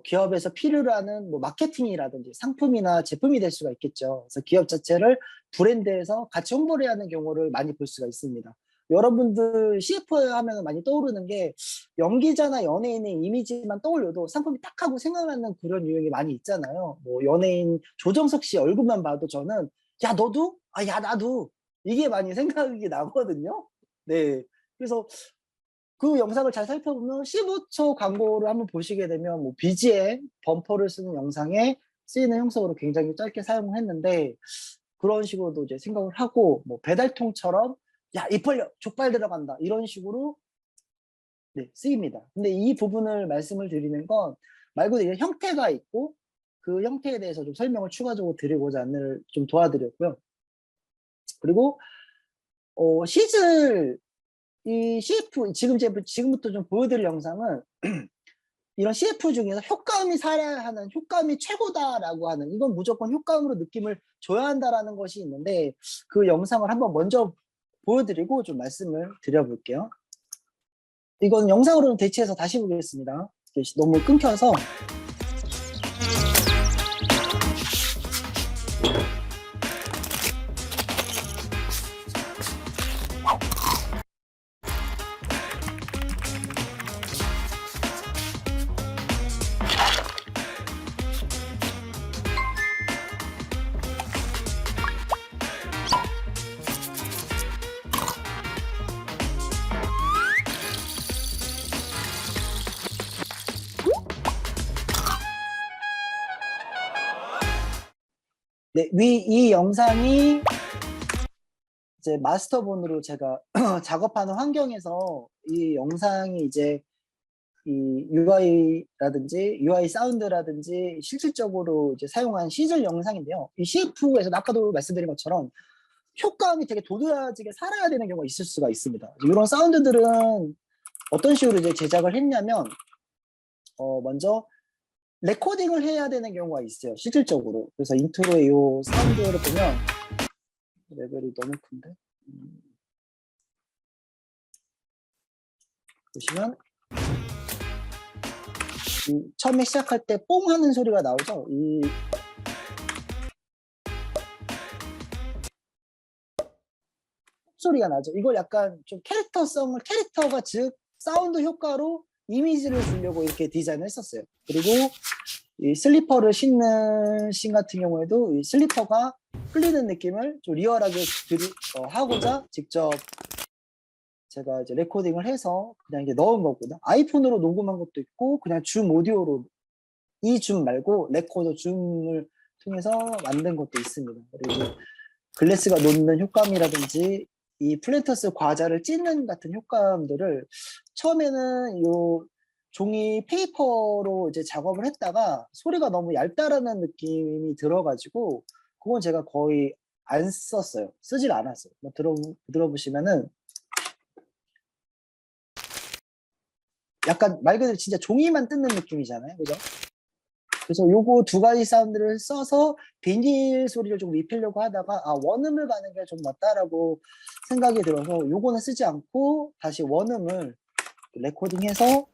기업에서 필요로 하는 뭐 마케팅이라든지 상품이나 제품이 될 수가 있겠죠. 그래서 기업 자체를 브랜드에서 같이 홍보를 해야 하는 경우를 많이 볼 수가 있습니다. 여러분들 CF 하면 많이 떠오르는 게 연기자나 연예인의 이미지만 떠올려도 상품이 딱 하고 생각나는 그런 유형이 많이 있잖아요. 뭐 연예인 조정석 씨 얼굴만 봐도 저는 야 너도? 아 야 나도 이게 많이 생각이 나거든요. 네, 그래서 그 영상을 잘 살펴보면 15초 광고를 한번 보시게 되면 뭐 BGM, 범퍼를 쓰는 영상에 쓰이는 형식으로 굉장히 짧게 사용을 했는데 그런 식으로도 이제 생각을 하고 뭐 배달통처럼 야 입 벌려 족발 들어간다 이런 식으로 네, 쓰입니다. 근데 이 부분을 말씀을 드리는 건 말 그대로 형태가 있고 그 형태에 대해서 좀 설명을 추가적으로 드리고자 안내를 좀 도와드렸고요. 그리고 이 CF 지금부터 좀 보여드릴 영상은 이런 CF 중에서 효과음이 살아야 하는 효과음이 최고다라고 하는 이건 무조건 효과음으로 느낌을 줘야 한다라는 것이 있는데 그 영상을 한번 먼저 보여드리고 좀 말씀을 드려볼게요. 이건 영상으로는 대체해서 다시 보겠습니다. 너무 끊겨서. 네, 이 영상이 이제 마스터본으로 제가 작업하는 환경에서 이 영상이 이제 이 UI라든지 UI 사운드라든지 실질적으로 이제 사용한 시즐 영상인데요. 이 CF에서 아까도 말씀드린 것처럼 효과음이 되게 도드라지게 살아야 되는 경우가 있을 수가 있습니다. 이런 사운드들은 어떤 식으로 이제 제작을 했냐면 먼저 레코딩을 해야 되는 경우가 있어요. 실질적으로. 그래서 인트로의 이 사운드를 보면 레벨이 너무 큰데 보시면 처음에 시작할 때 뽕 하는 소리가 나오죠. 이 소리가 나죠. 이걸 약간 좀 캐릭터가 즉 사운드 효과로 이미지를 주려고 이렇게 디자인을 했었어요. 그리고 이 슬리퍼를 신는 씬 같은 경우에도 이 슬리퍼가 풀리는 느낌을 좀 리얼하게 하고자 직접 제가 이제 레코딩을 해서 그냥 이게 넣은 거거든요. 아이폰으로 녹음한 것도 있고 그냥 줌 오디오로 이 줌 말고 레코더 줌을 통해서 만든 것도 있습니다. 그리고 글래스가 놓는 효과음이라든지 이 플랜터스 과자를 찢는 같은 효과음들을 처음에는 요 종이 페이퍼로 이제 작업을 했다가 소리가 너무 얇다라는 느낌이 들어가지고 그건 제가 거의 안 썼어요. 쓰질 않았어요. 뭐 들어보시면은 약간 말 그대로 진짜 종이만 뜯는 느낌이잖아요. 그죠? 그래서 요거 두 가지 사운드를 써서 비닐 소리를 좀 입히려고 하다가 원음을 가는 게 좀 낫다라고 생각이 들어서 요거는 쓰지 않고 다시 원음을 레코딩해서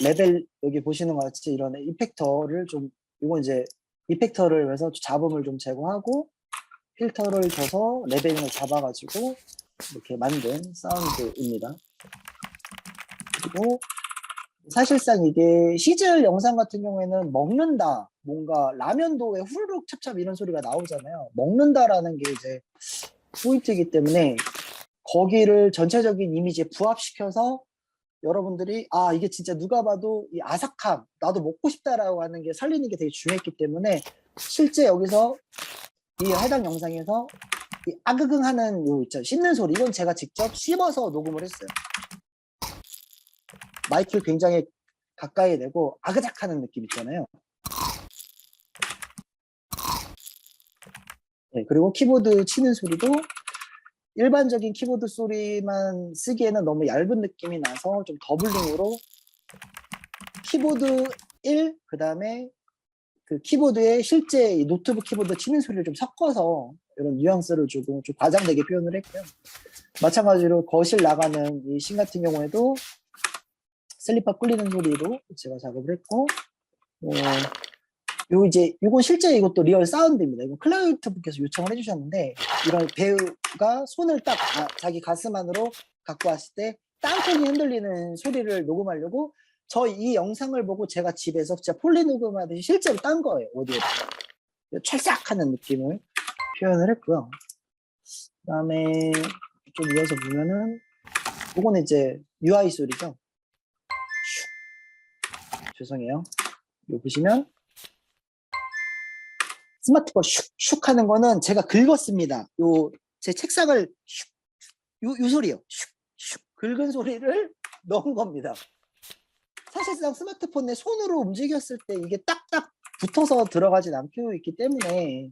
레벨 여기 보시는 것 같이 이런 이펙터를 좀 요건 이제 이펙터를 해서 잡음을 좀 제거하고 필터를 줘서 레벨링을 잡아가지고 이렇게 만든 사운드입니다. 그리고 사실상 이게 시즐 영상 같은 경우에는 먹는다, 뭔가 라면도에 후루룩 찹찹 이런 소리가 나오잖아요. 먹는다라는 게 이제 포인트이기 때문에 거기를 전체적인 이미지에 부합시켜서 여러분들이 이게 진짜 누가 봐도 이 아삭함, 나도 먹고 싶다라고 하는 게 살리는 게 되게 중요했기 때문에 실제 여기서 이 해당 영상에서 이 아그긍 하는 요 있죠, 씹는 소리, 이건 제가 직접 씹어서 녹음을 했어요. 마이크를 굉장히 가까이 대고 아그작 하는 느낌 있잖아요. 네, 그리고 키보드 치는 소리도 일반적인 키보드 소리만 쓰기에는 너무 얇은 느낌이 나서 좀 더블링으로 키보드 1, 그 다음에 그 키보드에 실제 이 노트북 키보드 치는 소리를 좀 섞어서 이런 뉘앙스를 주고 좀 과장되게 표현을 했고요. 마찬가지로 거실 나가는 이 씬 같은 경우에도 슬리퍼 끌리는 소리로 제가 작업을 했고, 요건 실제 이것도 리얼 사운드입니다. 이건 클라이언트분께서 요청을 해주셨는데, 이런 배우가 손을 딱 자기 가슴 안으로 갖고 왔을 때 땅콩이 흔들리는 소리를 녹음하려고 이 영상을 보고 제가 집에서 진짜 폴리 녹음하듯이 실제로 딴 거예요, 오디오를. 찰싹 하는 느낌을 표현을 했고요. 그 다음에 좀 이어서 보면은, 요거는 이제 UI 소리죠. 죄송해요. 여기 보시면 스마트폰 슉슉 하는 거는 제가 긁었습니다. 제 책상을 요 소리요. 슉슉 긁은 소리를 넣은 겁니다. 사실상 스마트폰 내 손으로 움직였을 때 이게 딱딱 붙어서 들어가진 않고 있기 때문에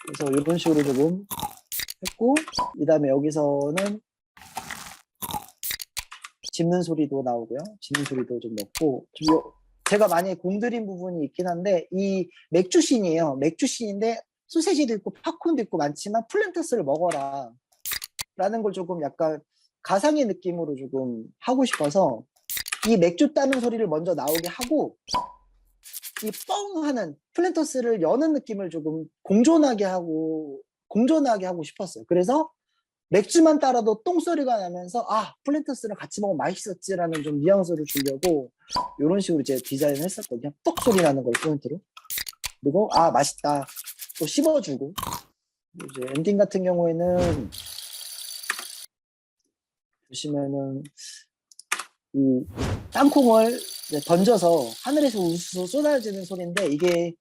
그래서 이런 식으로 조금 했고, 이 다음에 여기서는 짚는 소리도 나오고요. 짚는 소리도 좀 넣고, 제가 많이 공들인 부분이 있긴 한데, 이 맥주씬이에요. 맥주씬인데 소세지도 있고 팝콘도 있고 많지만 플랜터스를 먹어라 라는 걸 조금 약간 가상의 느낌으로 조금 하고 싶어서 이 맥주 따는 소리를 먼저 나오게 하고, 이 뻥 하는 플랜터스를 여는 느낌을 조금 공존하게 하고 싶었어요. 그래서 맥주만 따라도 똥소리가 나면서 플랜터스랑 같이 먹으면 맛있었지라는 좀 뉘앙스를 주려고 이런 식으로 이제 디자인을 했었거든요. 뻑 소리 나는 걸 포인트로. 그리고 맛있다 또 씹어주고, 이제 엔딩 같은 경우에는 보시면은 이 땅콩을 던져서 하늘에서 우수수 쏟아지는 소리인데, 이게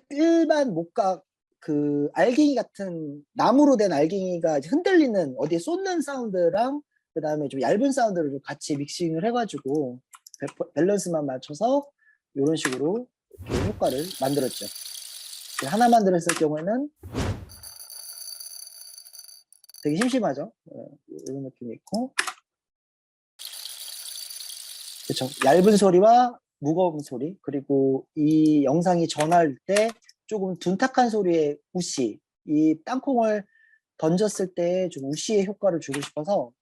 일반 목각 그 알갱이 같은 나무로 된 알갱이가 흔들리는 어디에 쏟는 사운드랑 그 다음에 좀 얇은 사운드를 좀 같이 믹싱을 해가지고 밸런스만 맞춰서 이런 식으로 이렇게 효과를 만들었죠. 하나 만들었을 경우에는 되게 심심하죠. 이런 느낌이 있고, 그렇죠. 얇은 소리와 무거운 소리, 그리고 이 영상이 전할 때 조금 둔탁한 소리의 우시, 이 땅콩을 던졌을 때 좀 우시의 효과를 주고 싶어서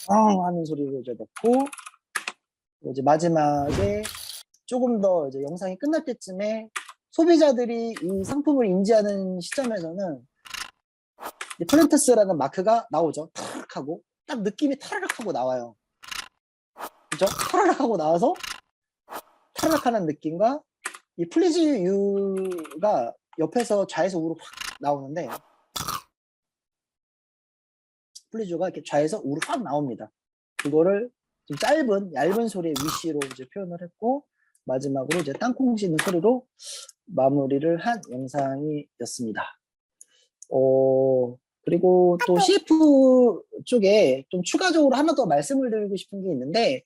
하는 소리를 이제 넣고, 이제 마지막에 조금 더 이제 영상이 끝날 때쯤에 소비자들이 이 상품을 인지하는 시점에서는 이 플랜트스라는 마크가 나오죠. 타르륵 하고 딱 느낌이 타르륵 하고 나와요. 그죠? 타르륵 하고 나와서 타르륵 하는 느낌과 이 플리즈 유가 옆에서 좌에서 우로 확 나오는데 플리즈 유가 이렇게 좌에서 우로 확 나옵니다. 그거를 좀 짧은 얇은 소리의 위시로 이제 표현을 했고 마지막으로 이제 땅콩 씹는 소리로 마무리를 한 영상이었습니다. 그리고 또 CF 쪽에 좀 추가적으로 하나 더 말씀을 드리고 싶은 게 있는데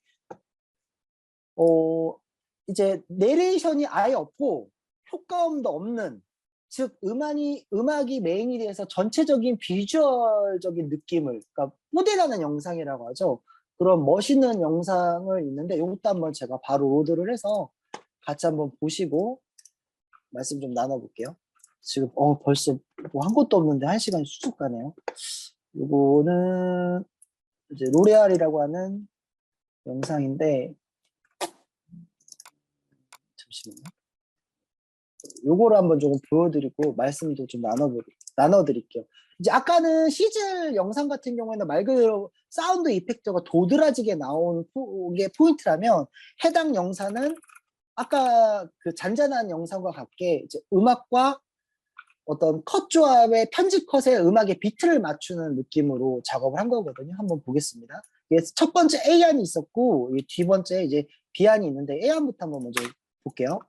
이제 내레이션이 아예 없고 효과음도 없는, 즉 음악이 메인이 돼서 전체적인 비주얼적인 느낌을, 그러니까 뽀대나는 영상이라고 하죠. 그런 멋있는 영상을 있는데 이것도 한번 제가 바로 로드를 해서 같이 한번 보시고 말씀 좀 나눠볼게요. 지금 벌써 뭐 한 것도 없는데 1시간이 쑥쑥 가네요. 요거는 이제 로레알이라고 하는 영상인데 잠시만요. 요거를 한번 조금 보여드리고 말씀도 좀 나눠드릴게요. 이제 아까는 시즐 영상 같은 경우에는 말 그대로 사운드 이펙터가 도드라지게 나온 게 포인트라면 해당 영상은 아까 그 잔잔한 영상과 같게 이제 음악과 어떤 컷 조합의 편집 컷에 음악의 비트를 맞추는 느낌으로 작업을 한 거거든요. 한번 보겠습니다. 첫 번째 A안이 있었고 뒤 번째 이제 B안이 있는데 A안부터 한번 먼저 볼게요.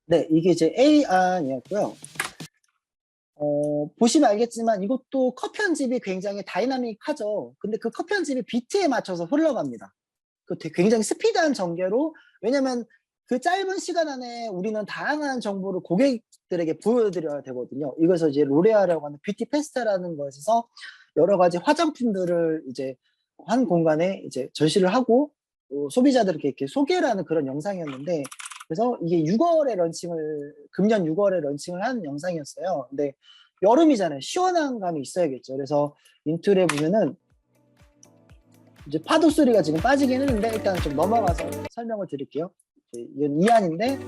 네, 이게 이제 A안이었고요. 보시면 알겠지만 이것도 컷 편집이 굉장히 다이나믹하죠. 근데 그 컷 편집이 비트에 맞춰서 흘러갑니다. 그 굉장히 스피드한 전개로, 왜냐면 그 짧은 시간 안에 우리는 다양한 정보를 고객들에게 보여드려야 되거든요. 이것을 이제 로레알이라고 하는 뷰티 페스타라는 것에서 여러 가지 화장품들을 이제 한 공간에 이제 전시를 하고 소비자들에게 이렇게 소개를 하는 그런 영상이었는데, 그래서 이게 금년 6월에 런칭을 한 영상이었어요. 근데 여름이잖아요. 시원한 감이 있어야겠죠. 그래서 인트로에 보면은 이제 파도 소리가 지금 빠지긴 했는데 일단 좀 넘어가서 설명을 드릴게요. 이건 2안인데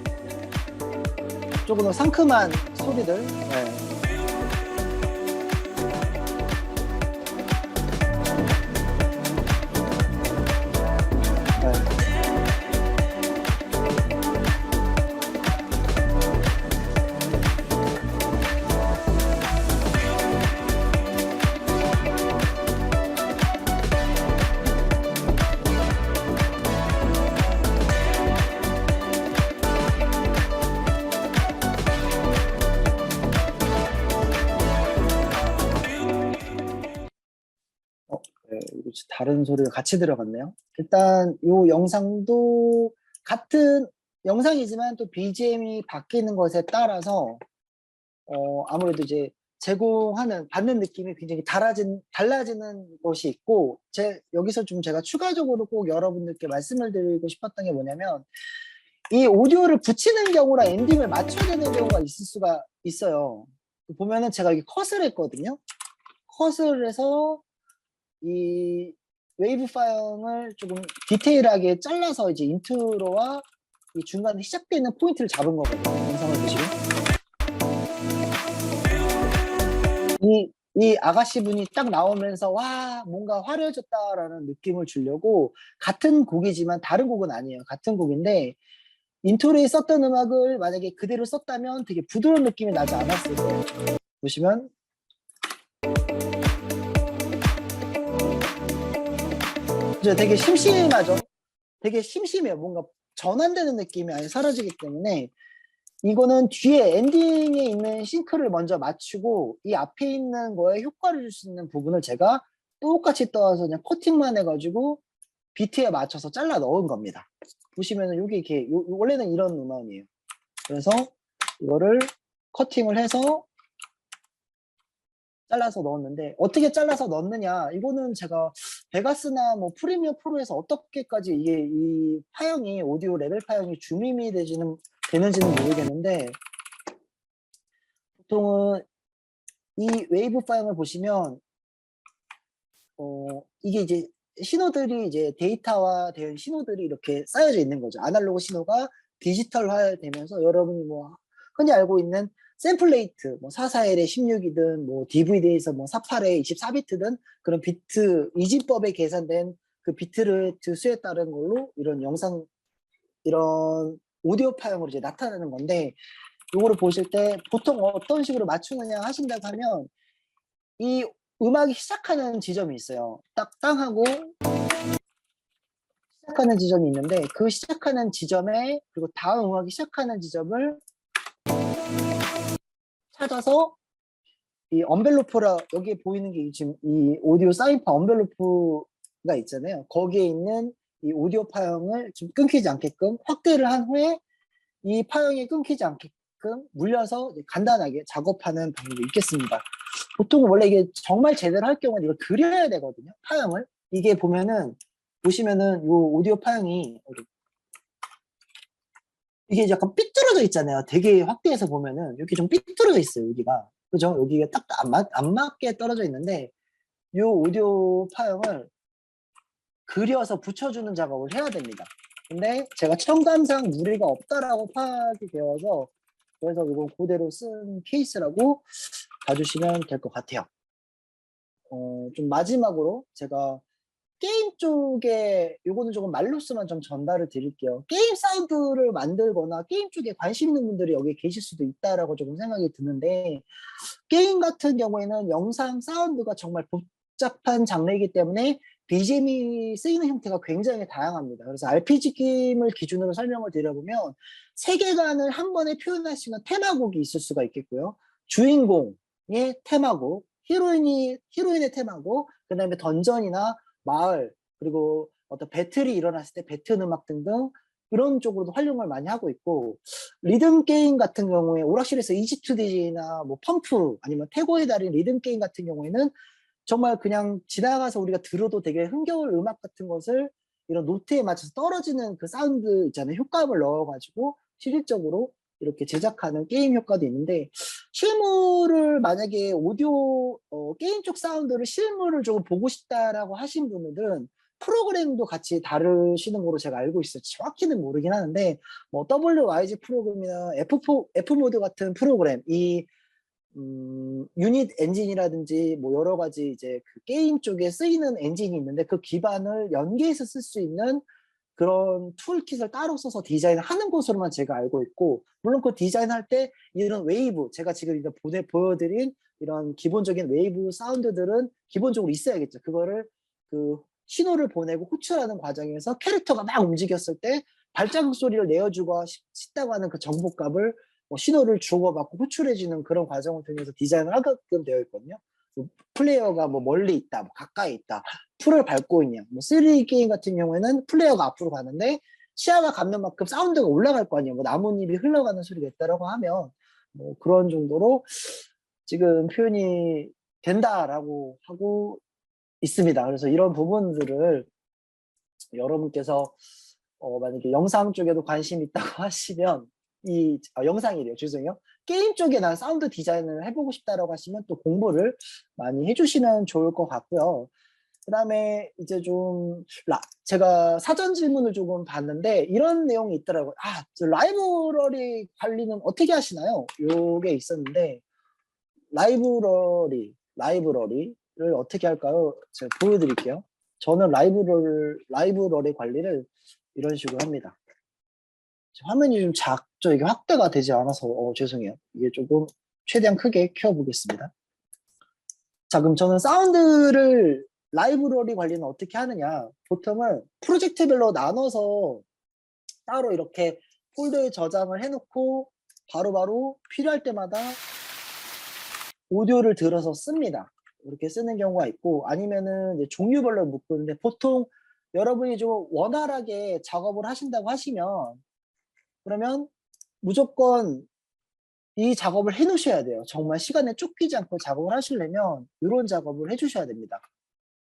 조금 더 상큼한 소리들. 네. 다른 소리가 같이 들어갔네요. 일단 이 영상도 같은 영상이지만 또 BGM이 바뀌는 것에 따라서 아무래도 이제 받는 느낌이 굉장히 달라지는 것이 있고, 여기서 좀 제가 추가적으로 꼭 여러분들께 말씀을 드리고 싶었던 게 뭐냐면, 이 오디오를 붙이는 경우랑 엔딩을 맞춰야 되는 경우가 있을 수가 있어요. 보면은 제가 여기 컷을 했거든요. 컷을 해서 이 웨이브 파일을 조금 디테일하게 잘라서 이제 인트로와 이 중간에 시작되는 포인트를 잡은 거거든요. 영상을 보시면 이 아가씨 분이 딱 나오면서 와 뭔가 화려해졌다라는 느낌을 주려고, 같은 곡이지만 다른 곡은 아니에요. 같은 곡인데 인트로에 썼던 음악을 만약에 그대로 썼다면 되게 부드러운 느낌이 나지 않았을 거예요. 보시면 되게 심심하죠. 되게 심심해요. 뭔가 전환되는 느낌이 아예 사라지기 때문에 이거는 뒤에 엔딩에 있는 싱크를 먼저 맞추고 이 앞에 있는 거에 효과를 줄 수 있는 부분을 제가 똑같이 떠와서 그냥 커팅만 해가지고 비트에 맞춰서 잘라 넣은 겁니다. 보시면은 여기 이렇게 원래는 이런 음원이에요. 그래서 이거를 커팅을 해서 잘라서 넣었는데 어떻게 잘라서 넣느냐, 이거는 제가 베가스나 뭐 프리미어 프로에서 어떻게까지 이게 이 파형이 오디오 레벨 파형이 줌임이 되는지는 모르겠는데, 보통은 이 웨이브 파형을 보시면 이게 이제 신호들이 이제 데이터화 된 신호들이 이렇게 쌓여져 있는 거죠. 아날로그 신호가 디지털화 되면서 여러분이 뭐 흔히 알고 있는 샘플 레이트, 뭐 44L에 16이든 뭐 DVD에서 뭐 48에 24비트든 그런 비트 이진법에 계산된 그 비트레이트 수에 따른 걸로 이런 영상, 이런 오디오 파형으로 이제 나타나는 건데, 요거를 보실 때 보통 어떤 식으로 맞추느냐 하신다고 하면 이 음악이 시작하는 지점이 있어요. 딱땅 하고 시작하는 지점이 있는데, 그 시작하는 지점에 그리고 다음 음악이 시작하는 지점을 찾아서 이 언벨로프라, 여기에 보이는 게 지금 이 오디오 사인파 언벨로프가 있잖아요. 거기에 있는 이 오디오 파형을 좀 끊기지 않게끔 확대를 한 후에 이 파형이 끊기지 않게끔 물려서 간단하게 작업하는 방법이 있겠습니다. 보통 원래 이게 정말 제대로 할 경우는 이걸 그려야 되거든요. 파형을. 이게 보시면은 이 오디오 파형이 이게 약간 삐뚤어져 있잖아요. 되게 확대해서 보면은 이렇게 좀 삐뚤어져 있어요. 여기가. 그죠? 여기가 딱 안 맞게 떨어져 있는데, 이 오디오 파형을 그려서 붙여주는 작업을 해야 됩니다. 근데 제가 청감상 무리가 없다라고 파악이 되어서, 그래서 이건 그대로 쓴 케이스라고 봐주시면 될 것 같아요. 좀 마지막으로 제가 게임 쪽에, 요거는 조금 말로서만 좀 전달을 드릴게요. 게임 사운드를 만들거나 게임 쪽에 관심 있는 분들이 여기 계실 수도 있다라고 조금 생각이 드는데, 게임 같은 경우에는 영상 사운드가 정말 복잡한 장르이기 때문에 BGM이 쓰이는 형태가 굉장히 다양합니다. 그래서 RPG 게임을 기준으로 설명을 드려보면 세계관을 한 번에 표현할 수 있는 테마곡이 있을 수가 있겠고요. 주인공의 테마곡, 히로인의 테마곡, 그 다음에 던전이나 마을, 그리고 어떤 배틀이 일어났을 때 배틀 음악 등등 이런 쪽으로도 활용을 많이 하고 있고, 리듬 게임 같은 경우에 오락실에서 이지2디지나 뭐 펌프 아니면 태고의 달인 리듬 게임 같은 경우에는 정말 그냥 지나가서 우리가 들어도 되게 흥겨울 음악 같은 것을 이런 노트에 맞춰서 떨어지는 그 사운드 있잖아요. 효과음을 넣어가지고 실질적으로 이렇게 제작하는 게임 효과도 있는데, 실물을 만약에 오디오 게임 쪽 사운드를 실물을 조금 보고 싶다라고 하신 분들은 프로그램도 같이 다루시는 거로 제가 알고 있어요. 정확히는 모르긴 하는데 뭐 WYG 프로그램이나 F모드 같은 프로그램, 이 유닛 엔진이라든지 뭐 여러 가지 이제 그 게임 쪽에 쓰이는 엔진이 있는데, 그 기반을 연계해서 쓸 수 있는 그런 툴킷을 따로 써서 디자인하는 것으로만 제가 알고 있고, 물론 그 디자인할 때 이런 웨이브, 제가 지금 보여드린 이런 기본적인 웨이브 사운드들은 기본적으로 있어야겠죠. 그거를 그 신호를 보내고 호출하는 과정에서 캐릭터가 막 움직였을 때 발자국 소리를 내어주고 싶다고 하는 그 정보값을 신호를 주고받고 호출해주는 그런 과정을 통해서 디자인을 하게끔 되어 있거든요. 플레이어가 뭐 멀리 있다, 뭐 가까이 있다, 풀을 밟고 있냐, 뭐 3D 게임 같은 경우에는 플레이어가 앞으로 가는데 시야가 갖는 만큼 사운드가 올라갈 거 아니에요. 뭐 나뭇잎이 흘러가는 소리가 있다라고 하면 뭐 그런 정도로 지금 표현이 된다라고 하고 있습니다. 그래서 이런 부분들을 여러분께서 만약에 영상 쪽에도 관심 있다고 하시면 영상이래요. 죄송해요. 게임 쪽에 난 사운드 디자인을 해보고 싶다라고 하시면 또 공부를 많이 해주시면 좋을 것 같고요. 그 다음에 이제 좀 제가 사전 질문을 조금 봤는데 이런 내용이 있더라고요. 저 라이브러리 관리는 어떻게 하시나요? 요게 있었는데, 라이브러리를 어떻게 할까요? 제가 보여드릴게요. 저는 라이브러리 관리를 이런 식으로 합니다. 화면이 좀 작죠? 이게 확대가 되지 않아서 죄송해요. 이게 조금 최대한 크게 키워보겠습니다. 자, 그럼 저는 사운드를 라이브러리 관리는 어떻게 하느냐? 보통은 프로젝트별로 나눠서 따로 이렇게 폴더에 저장을 해놓고 바로바로 필요할 때마다 오디오를 들어서 씁니다. 이렇게 쓰는 경우가 있고, 아니면은 이제 종류별로 묶는데, 보통 여러분이 좀 원활하게 작업을 하신다고 하시면, 그러면 무조건 이 작업을 해 놓으셔야 돼요. 정말 시간에 쫓기지 않고 작업을 하시려면 이런 작업을 해 주셔야 됩니다.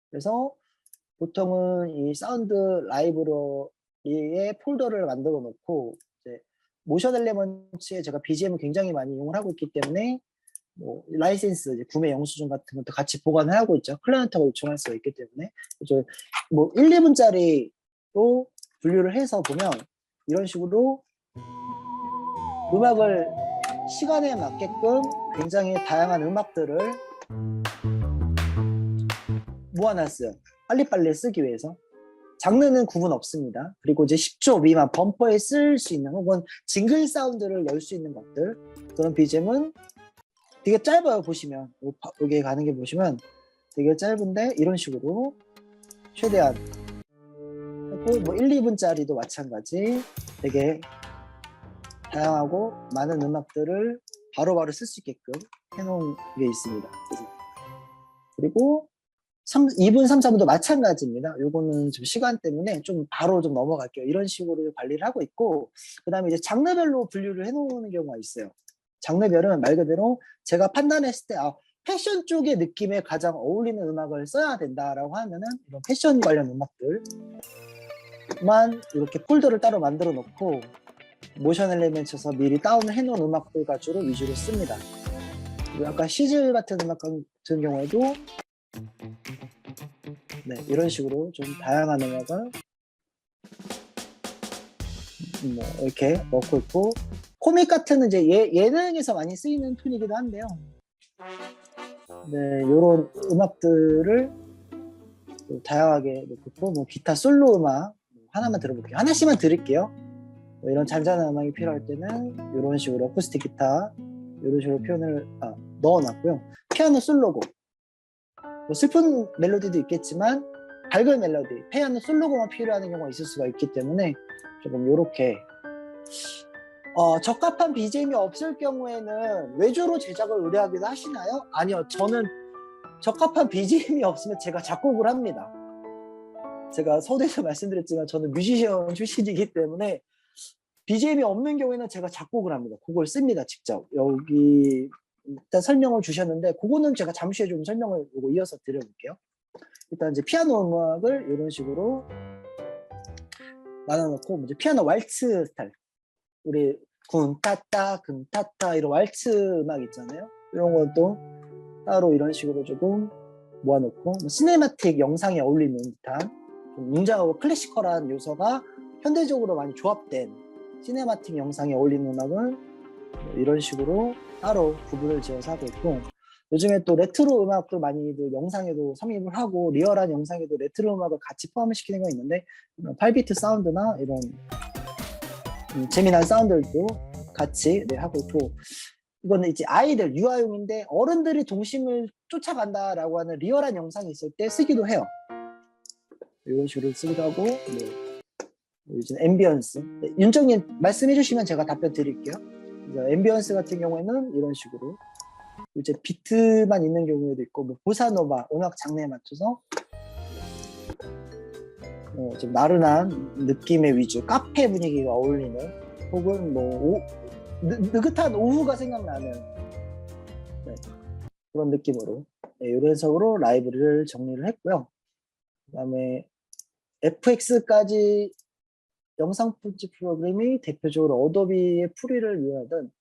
그래서 보통은 이 사운드 라이브러리에 폴더를 만들어 놓고, 이제 모션 엘리먼츠에 제가 BGM을 굉장히 많이 이용을 하고 있기 때문에 뭐 라이센스 이제 구매 영수증 같은 것도 같이 보관을 하고 있죠. 클라이언트가 요청할 수가 있기 때문에. 그래서 뭐 1, 2분짜리로 분류를 해서 보면 이런 식으로 음악을 시간에 맞게끔 굉장히 다양한 음악들을 모아놨어요. 빨리빨리 쓰기 위해서. 장르는 구분 없습니다. 그리고 이제 10초 미만 범퍼에 쓸 수 있는, 혹은 징글 사운드를 넣을 수 있는 것들, 그런 BGM은 되게 짧아요. 보시면 여기에 가는 게 보시면 되게 짧은데 이런 식으로 최대한 하고, 뭐 1, 2분짜리도 마찬가지 되게 다양하고 많은 음악들을 바로바로 쓸 수 있게끔 해놓은 게 있습니다. 그리고 2분, 3, 4분도 마찬가지입니다. 요거는 좀 시간 때문에 좀 바로 좀 넘어갈게요. 이런 식으로 관리를 하고 있고, 그 다음에 이제 장르별로 분류를 해놓는 경우가 있어요. 장르별은 말 그대로 제가 판단했을 때 패션 쪽의 느낌에 가장 어울리는 음악을 써야 된다라고 하면은 이런 패션 관련 음악들만 이렇게 폴더를 따로 만들어 놓고 모션 엘리먼트에서 미리 다운을 해놓은 음악들 가지고 위주로 씁니다. 그리고 아까 시즐 같은 음악 같은 경우에도 네, 이런 식으로 좀 다양한 음악을 뭐 이렇게 넣고 있고, 코믹 같은 이제 예능에서 많이 쓰이는 톤이기도 한데요. 네, 이런 음악들을 다양하게 넣고 있고, 뭐 기타 솔로 음악 하나만 들어볼게요. 하나씩만 들을게요. 뭐 이런 잔잔한 음악이 필요할 때는 이런 식으로 어쿠스틱 기타 이런 식으로 표현을 넣어놨고요. 피아노 솔로곡, 뭐 슬픈 멜로디도 있겠지만 밝은 멜로디, 피아노 솔로곡만 필요한 경우가 있을 수가 있기 때문에 조금 이렇게 적합한 BGM이 없을 경우에는 외주로 제작을 의뢰하기도 하시나요? 아니요, 저는 적합한 BGM이 없으면 제가 작곡을 합니다. 제가 서두에서 말씀드렸지만 저는 뮤지션 출신이기 때문에 BGM이 없는 경우에는 제가 작곡을 합니다. 곡을 씁니다, 직접. 여기 일단 설명을 주셨는데 그거는 제가 잠시 후에 좀 설명을 이어서 드려볼게요. 일단 이제 피아노 음악을 이런 식으로 나눠놓고, 이제 피아노 왈츠 스타일, 우리 군타타 금타타 이런 왈츠 음악 있잖아요. 이런 것도 따로 이런 식으로 조금 모아놓고, 시네마틱 영상에 어울리는 듯한 좀 웅장하고 클래시컬한 요소가 현대적으로 많이 조합된 시네마틱 영상에 어울리는 음악은 이런 식으로 따로 구분을 지어서 하고 있고, 요즘에 또 레트로 음악도 많이들 영상에도 삽입을 하고 리얼한 영상에도 레트로 음악을 같이 포함시키는 거 있는데 8비트 사운드나 이런 재미난 사운드들도 같이 하고 있고, 이거는 이제 아이들 유아용인데 어른들이 동심을 쫓아간다라고 하는 리얼한 영상이 있을 때 쓰기도 해요. 이런 식으로 쓰기도 하고, 요즘 앰비언스, 윤정님 말씀해 주시면 제가 답변 드릴게요. 앰비언스 같은 경우에는 이런 식으로 이제 비트만 있는 경우에도 있고, 뭐 보사노바 음악 장르에 맞춰서 좀 나른한 느낌의 위주, 카페 분위기가 어울리는, 혹은 뭐 느긋한 오후가 생각나는 그런 느낌으로 이런 식으로 라이브러리를 정리를 했고요. 그다음에 FX까지 영상 편집 프로그램이 대표적으로 어도비의 프리를 이용하던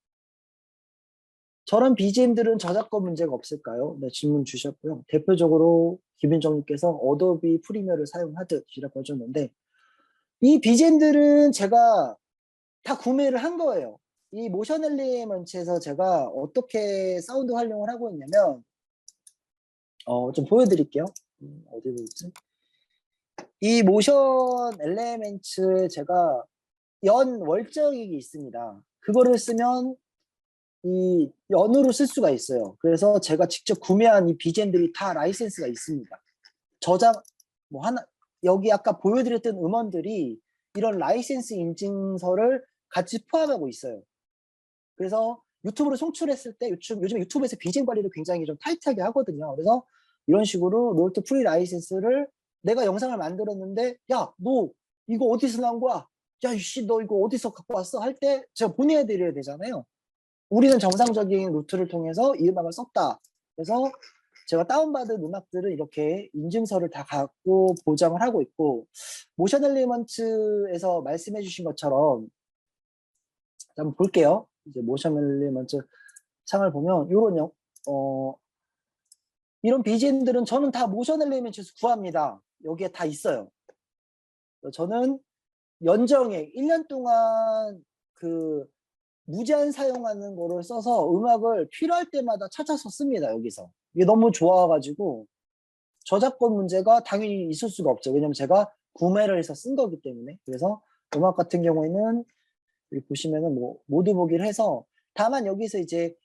저런 BGM들은 저작권 문제가 없을까요? 네, 질문 주셨고요. 대표적으로 김윤정님께서 어도비 프리미어를 사용하듯이라고 하셨는데, 이 BGM들은 제가 다 구매를 한 거예요. 이 모션 엘리먼츠에서 제가 어떻게 사운드 활용을 하고 있냐면, 좀 보여드릴게요. 어디 보이지? 이 모션 엘리먼츠에 제가 연 월정액이 있습니다. 그거를 쓰면 이 연으로 쓸 수가 있어요. 그래서 제가 직접 구매한 이 BGM들이 다 라이센스가 있습니다. 저장 뭐 하나, 여기 아까 보여드렸던 음원들이 이런 라이센스 인증서를 같이 포함하고 있어요. 그래서 유튜브로 송출했을 때 요즘 유튜브에서 BGM 관리를 굉장히 좀 타이트하게 하거든요. 그래서 이런 식으로 노트 프리 라이센스를 내가 영상을 만들었는데 야, 너 이거 어디서 나온 거야? 야, 이씨, 너 이거 어디서 갖고 왔어? 할 때 제가 보내드려야 되잖아요. 우리는 정상적인 루트를 통해서 이 음악을 썼다. 그래서 제가 다운받은 음악들은 이렇게 인증서를 다 갖고 보장을 하고 있고, 모션 엘리먼트에서 말씀해 주신 것처럼 한번 볼게요. 이제 모션 엘리먼트 창을 보면 이런 BGM들은 저는 다 모션 엘리먼트에서 구합니다. 여기에 다 있어요. 저는 연정액 1년 동안 그 무제한 사용하는 거를 써서 음악을 필요할 때마다 찾아서 씁니다. 여기서 이게 너무 좋아가지고 저작권 문제가 당연히 있을 수가 없죠. 왜냐면 제가 구매를 해서 쓴 거기 때문에. 그래서 음악 같은 경우에는 여기 보시면은 뭐 모두 보기를 해서, 다만 여기서 이제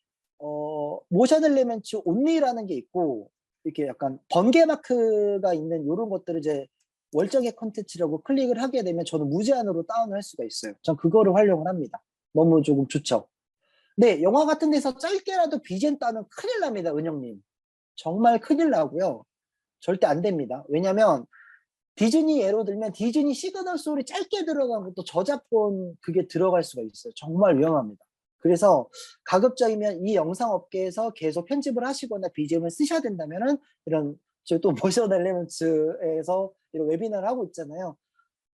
모션 엘리먼트 온리라는 게 있고 이렇게 약간 번개 마크가 있는 이런 것들을 이제 월정액 콘텐츠라고 클릭을 하게 되면 저는 무제한으로 다운을 할 수가 있어요. 전 그거를 활용을 합니다. 너무 조금 좋죠. 네, 영화 같은 데서 짧게라도 BGM 따면 큰일 납니다, 은영님. 정말 큰일 나고요. 절대 안 됩니다. 왜냐면 디즈니 예로 들면 디즈니 시그널 소리 짧게 들어간 것도 저작권 그게 들어갈 수가 있어요. 정말 위험합니다. 그래서 가급적이면 이 영상 업계에서 계속 편집을 하시거나 BGM을 쓰셔야 된다면은 이런, 저희 또 모션 엘리먼트에서 이런 웨비나를 하고 있잖아요.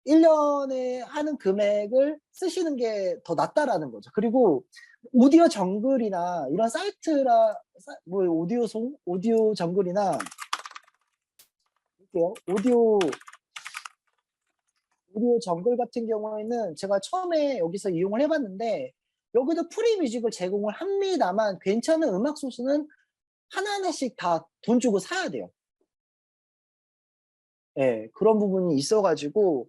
1년에 하는 금액을 쓰시는 게 더 낫다라는 거죠. 그리고 오디오 정글이나 이런 사이트라 뭐 오디오 정글이나 볼게요. 오디오 정글 같은 경우에는 제가 처음에 여기서 이용을 해봤는데 여기도 프리 뮤직을 제공을 합니다만 괜찮은 음악 소스는 하나하나씩 다 돈 주고 사야 돼요. 예, 그런 부분이 있어가지고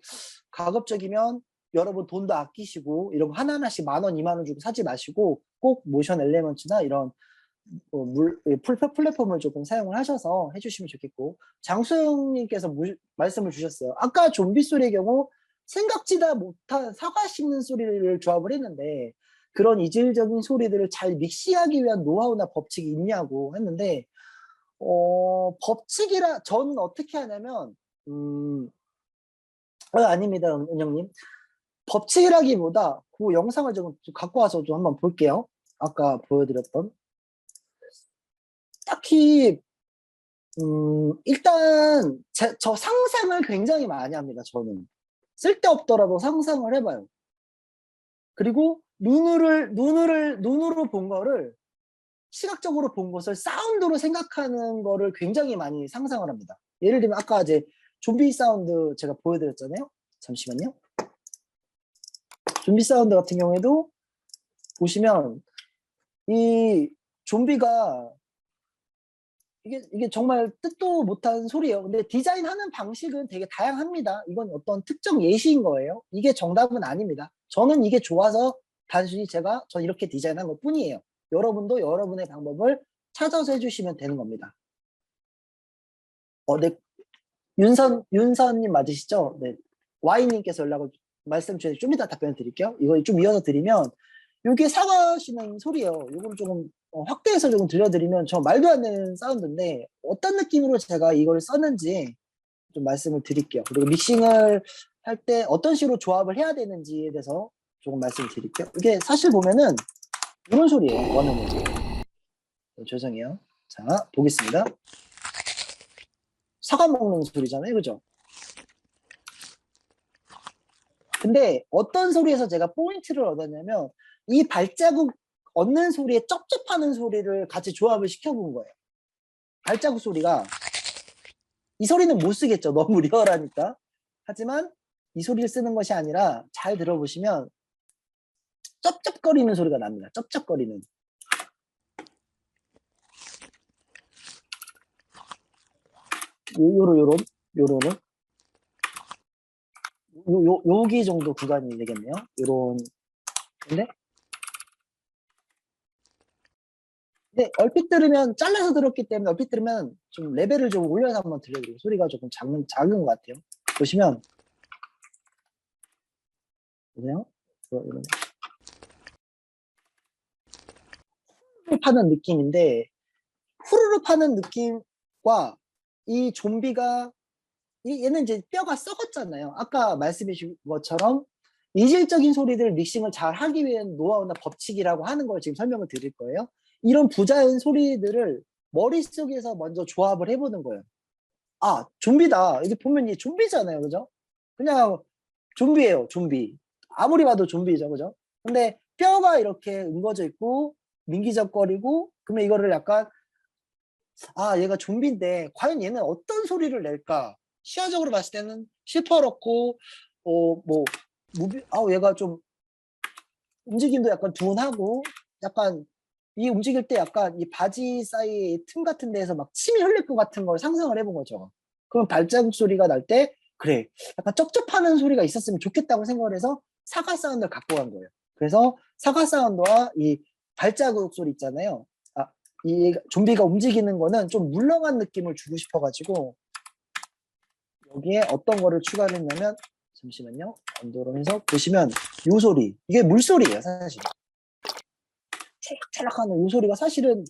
가급적이면 여러분 돈도 아끼시고 이런 거 하나하나씩 10,000원, 20,000원 주고 사지 마시고 꼭 모션 엘리먼트나 이런 플랫폼을 조금 사용을 하셔서 해주시면 좋겠고, 장수영님께서 말씀을 주셨어요. 아까 좀비 소리의 경우 생각지도 못한 사과 씹는 소리를 조합을 했는데 그런 이질적인 소리들을 잘 믹싱하기 위한 노하우나 법칙이 있냐고 했는데 법칙이라 저는 어떻게 하냐면 아닙니다, 은영님. 법칙이라기보다 그 영상을 좀 갖고 와서 좀 한번 볼게요. 아까 보여드렸던. 딱히 일단 저 상상을 굉장히 많이 합니다. 저는 쓸데없더라도 상상을 해봐요. 그리고 눈으로 본 거를, 시각적으로 본 것을 사운드로 생각하는 거를 굉장히 많이 상상을 합니다. 예를 들면 아까 이제 좀비 사운드 제가 보여드렸잖아요. 잠시만요. 좀비 사운드 같은 경우에도 보시면 이 좀비가 이게 정말 뜻도 못한 소리예요. 근데 디자인하는 방식은 되게 다양합니다. 이건 어떤 특정 예시인 거예요. 이게 정답은 아닙니다. 저는 이게 좋아서 단순히 저는 이렇게 디자인한 것 뿐이에요. 여러분도 여러분의 방법을 찾아서 해주시면 되는 겁니다. 네. 윤선님 맞으시죠? 네. Y님께서 말씀 주셔서 좀 이따 답변을 드릴게요. 이거 좀 이어서 드리면, 이게 사과 씹는 소리예요. 이걸 조금 확대해서 조금 들려드리면 저 말도 안 되는 사운드인데 어떤 느낌으로 제가 이걸 썼는지 좀 말씀을 드릴게요. 그리고 믹싱을 할 때 어떤 식으로 조합을 해야 되는지에 대해서 조금 말씀을 드릴게요. 이게 사실 보면은 이런 소리예요. 원음은. 죄송해요. 자, 보겠습니다. 사과 먹는 소리잖아요. 그죠? 근데 어떤 소리에서 제가 포인트를 얻었냐면 이 발자국 얻는 소리에 쩝쩝하는 소리를 같이 조합을 시켜본 거예요. 발자국 소리가, 이 소리는 못 쓰겠죠. 너무 리얼하니까. 하지만 이 소리를 쓰는 것이 아니라 잘 들어보시면 쩝쩝거리는 소리가 납니다. 쩝쩝거리는. 요런 여기 정도 구간이 되겠네요. 요런. 근데 얼핏 들으면, 잘라서 들었기 때문에 얼핏 들으면 좀 레벨을 좀 올려서 한번 들려드리고, 소리가 조금 작은 것 같아요. 보시면 보세요. 이런. 후루룩 파는 느낌인데 후루룩 파는 느낌과 이 좀비가 얘는 이제 뼈가 썩었잖아요. 아까 말씀해 주신 것처럼 이질적인 소리들 믹싱을 잘 하기 위한 노하우나 법칙이라고 하는 걸 지금 설명을 드릴 거예요. 이런 부자연 소리들을 머릿속에서 먼저 조합을 해보는 거예요. 아, 좀비다. 이게 보면 이 좀비잖아요. 그죠? 그냥 좀비예요. 좀비. 아무리 봐도 좀비죠. 그죠? 근데 뼈가 이렇게 응거져 있고 민기적거리고 그러면 이거를 약간 아, 얘가 좀비인데 과연 얘는 어떤 소리를 낼까? 시야적으로 봤을 때는 시퍼렇고 뭐 얘가 좀 움직임도 약간 둔하고 약간 이 움직일 때 약간 이 바지 사이 틈 같은 데에서 막 침이 흘릴 것 같은 걸 상상을 해본 거죠. 그럼 발자국 소리가 날 때 그래 약간 쩝쩝하는 소리가 있었으면 좋겠다고 생각을 해서 사과 사운드를 갖고 간 거예요. 그래서 사과 사운드와 이 발자국 소리 있잖아요. 아, 이 좀비가 움직이는 거는 좀 물렁한 느낌을 주고 싶어가지고 여기에 어떤 거를 추가를 했냐면 잠시만요. 언더로 해서 보시면 요 소리 이게 물소리예요. 사실 찰락찰락하는 요 소리가 사실은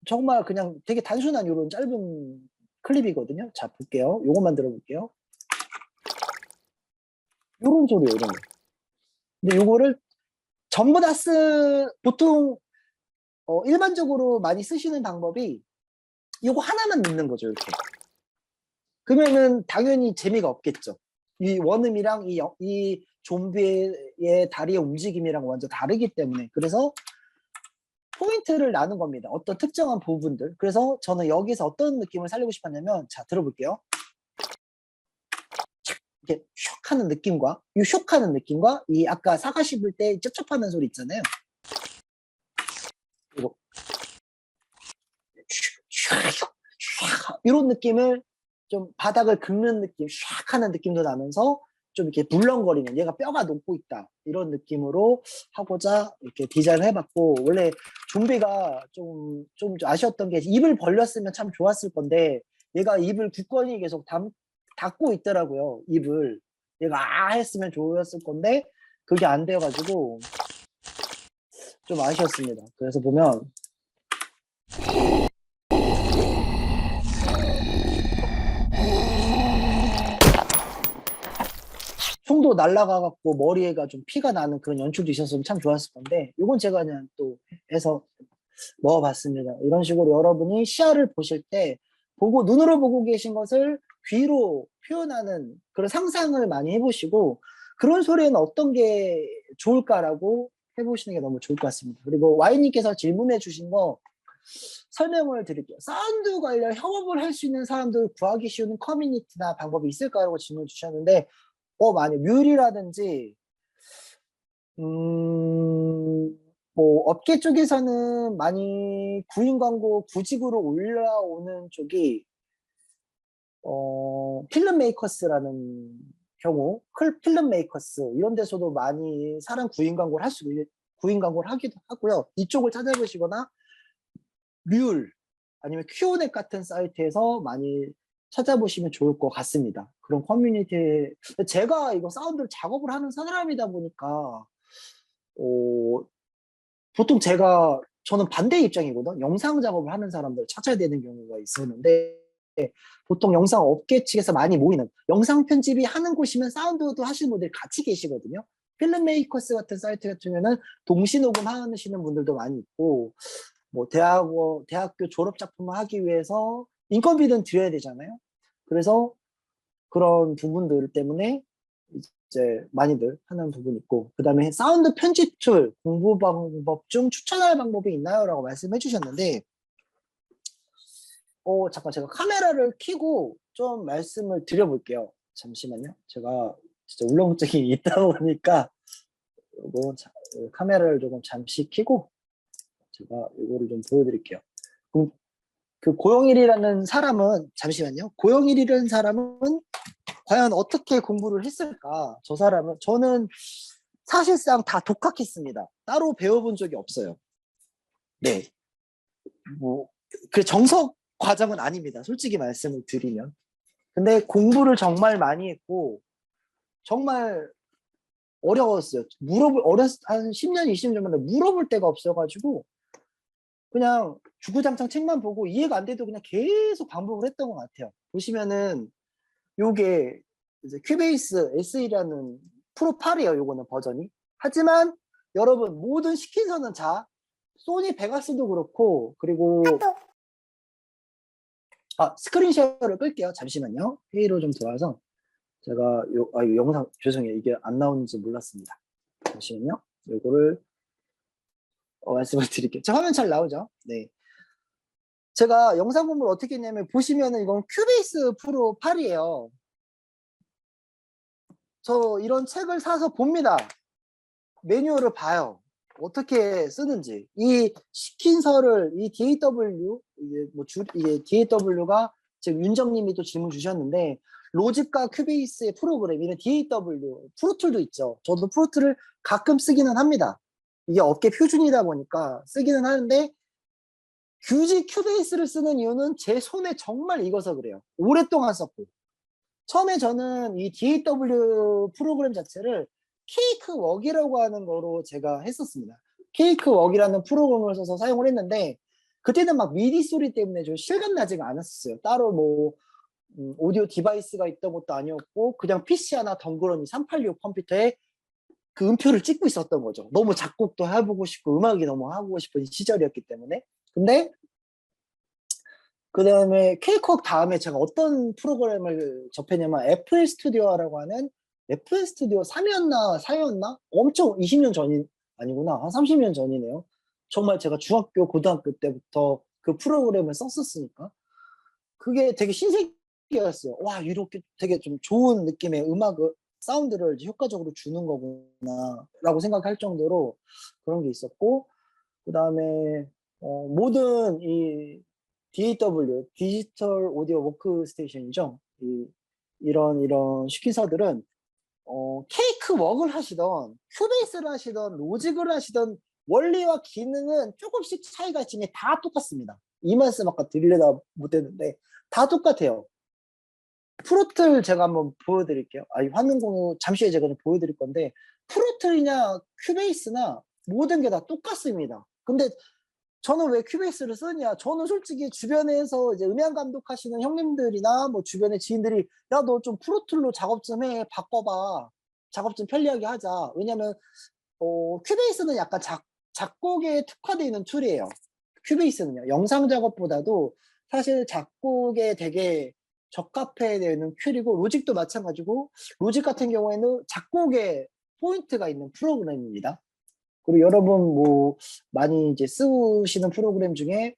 정말 그냥 되게 단순한 요런 짧은 클립이거든요. 자 볼게요. 요것만 들어볼게요. 요런 소리예요. 이런 거. 근데 요거를 전부 다 보통 일반적으로 많이 쓰시는 방법이 요거 하나만 넣는 거죠. 이렇게. 그러면은 당연히 재미가 없겠죠. 이 원음이랑 이 좀비의 다리의 움직임이랑 완전 다르기 때문에 그래서 포인트를 나눈 겁니다. 어떤 특정한 부분들. 그래서 저는 여기서 어떤 느낌을 살리고 싶었냐면 자 들어볼게요. 이렇게 슉 하는 느낌과 이 슉 하는 느낌과 이 아까 사과 씹을 때 쩝쩝하는 소리 있잖아요. 그리고 이런 느낌을 좀 바닥을 긁는 느낌, 샥 하는 느낌도 나면서 좀 이렇게 물렁거리는 얘가 뼈가 녹고 있다 이런 느낌으로 하고자 이렇게 디자인을 해봤고 원래 좀비가 좀 아쉬웠던 게 입을 벌렸으면 참 좋았을 건데 얘가 입을 굳건히 계속 닫고 있더라고요. 입을 얘가 아 했으면 좋았을 건데 그게 안 돼가지고 좀 아쉬웠습니다. 그래서 보면 총도 날아가갖고 머리에가 좀 피가 나는 그런 연출도 있었으면 참 좋았을 건데 이건 제가 그냥 또 해서 넣어봤습니다. 이런 식으로 여러분이 시야를 보실 때 눈으로 보고 계신 것을 귀로 표현하는 그런 상상을 많이 해보시고 그런 소리에는 어떤 게 좋을까라고 해보시는 게 너무 좋을 것 같습니다. 그리고 Y님께서 질문해 주신 거 설명을 드릴게요. 사운드 관련 협업을 할 수 있는 사람들 구하기 쉬운 커뮤니티나 방법이 있을까라고 질문 주셨는데 많이 뮤리라든지 뭐 업계 쪽에서는 많이 구인 광고 구직으로 올라오는 쪽이 필름 메이커스라는 경우 필름 메이커스 이런 데서도 많이 사람 구인 광고를 구인 광고를 하기도 하고요. 이쪽을 찾아보시거나 뮬 아니면 큐오넷 같은 사이트에서 많이 찾아보시면 좋을 것 같습니다. 그런 커뮤니티 제가 이거 사운드 작업을 하는 사람이다 보니까 보통 저는 반대 입장이거든. 영상 작업을 하는 사람들 찾아야 되는 경우가 있었는데 보통 영상 업계 측에서 많이 모이는 영상 편집이 하는 곳이면 사운드도 하시는 분들이 같이 계시거든요. 필름 메이커스 같은 사이트 같은 경우는 동시 녹음 하시는 분들도 많이 있고 뭐 대학교 졸업 작품을 하기 위해서 인건비는 드려야 되잖아요. 그래서 그런 부분들 때문에 이제 많이들 하는 부분이 있고 그 다음에 사운드 편집 툴 공부 방법 중 추천할 방법이 있나요? 라고 말씀해 주셨는데 잠깐 제가 카메라를 켜고 좀 말씀을 드려볼게요. 잠시만요. 제가 진짜 울렁증이 있다 보니까 카메라를 조금 잠시 켜고 제가 이거를 좀 보여드릴게요. 그럼 그 고영일이라는 사람은 잠시만요. 고영일이라는 사람은 과연 어떻게 공부를 했을까? 저는 사실상 다 독학했습니다. 따로 배워본 적이 없어요. 네. 그 정석 과정은 아닙니다. 솔직히 말씀을 드리면. 근데 공부를 정말 많이 했고, 정말 어려웠어요. 한 10년, 20년 전에 물어볼 데가 없어가지고, 그냥 주구장창 책만 보고 이해가 안 돼도 그냥 계속 반복을 했던 것 같아요. 보시면은 요게 이제 큐베이스 SE라는 프로 8이에요. 요거는 버전이. 하지만 여러분 모든 시킨서는 소니 베가스도 그렇고, 그리고 스크린 쉐어를 끌게요. 잠시만요. 회의로 좀 들어와서 제가 이거 영상 죄송해요. 이게 안 나오는지 몰랐습니다. 잠시만요. 요거를 말씀을 드릴게요. 제 화면 잘 나오죠? 네. 제가 영상 공부를 어떻게 했냐면, 보시면은 이건 큐베이스 프로 8이에요. 저 이런 책을 사서 봅니다. 매뉴얼을 봐요. 어떻게 쓰는지. 이 시킨서를, 이 DAW, 이게 DAW가 지금 윤정님이 또 질문 주셨는데, 로직과 큐베이스의 프로그램, 이는 DAW, 프로툴도 있죠. 저도 프로툴을 가끔 쓰기는 합니다. 이게 업계 표준이다 보니까 쓰기는 하는데, 굳이 큐베이스를 쓰는 이유는 제 손에 정말 익어서 그래요. 오랫동안 썼고. 처음에 저는 이 DAW 프로그램 자체를 케이크웍이라고 하는 거로 제가 했었습니다. 케이크웍이라는 프로그램을 써서 사용을 했는데, 그때는 막 미디 소리 때문에 좀 실감나지가 않았어요. 따로 뭐 오디오 디바이스가 있던 것도 아니었고, 그냥 PC 하나 덩그러니 386 컴퓨터에 그 음표를 찍고 있었던 거죠. 너무 작곡도 해보고 싶고 음악이 너무 하고 싶은 시절이었기 때문에. 근데 그 다음에 케이크웍 다음에 제가 어떤 프로그램을 접했냐면, FL 스튜디오라고 하는, FL 스튜디오 3이었나 4였나? 엄청 20년 전이 아니구나. 한 30년 전이네요. 정말 제가 중학교, 고등학교 때부터 그 프로그램을 썼었으니까 그게 되게 신세계였어요. 와, 이렇게 되게 좀 좋은 느낌의 사운드를 효과적으로 주는 거구나 라고 생각할 정도로 그런 게 있었고, 그 다음에 모든 이 DAW, 디지털 오디오 워크스테이션이죠. 이런 시킨서들은 케이크웍을 하시던, 큐베이스를 하시던, 로직을 하시던 원리와 기능은 조금씩 차이가 있지만 다 똑같습니다. 이 말씀 아까 드리려다 못했는데 다 똑같아요. 프로툴 제가 한번 보여드릴게요. 화면 공유 잠시 후에 제가 좀 보여드릴 건데, 프로툴이냐 큐베이스나 모든 게 다 똑같습니다. 근데 저는 왜 큐베이스를 쓰냐? 저는 솔직히 주변에서 이제 음향 감독하시는 형님들이나 뭐 주변의 지인들이, 야, 너 좀 프로툴로 작업 좀 해, 바꿔봐, 작업 좀 편리하게 하자. 왜냐면 큐베이스는 약간 작곡에 특화되어 있는 툴이에요. 큐베이스는요, 영상 작업보다도 사실 작곡에 되게 적합해 되는 툴이고, 로직도 마찬가지고, 로직 같은 경우에는 작곡에 포인트가 있는 프로그램입니다. 그리고 여러분 뭐 많이 이제 쓰시는 프로그램 중에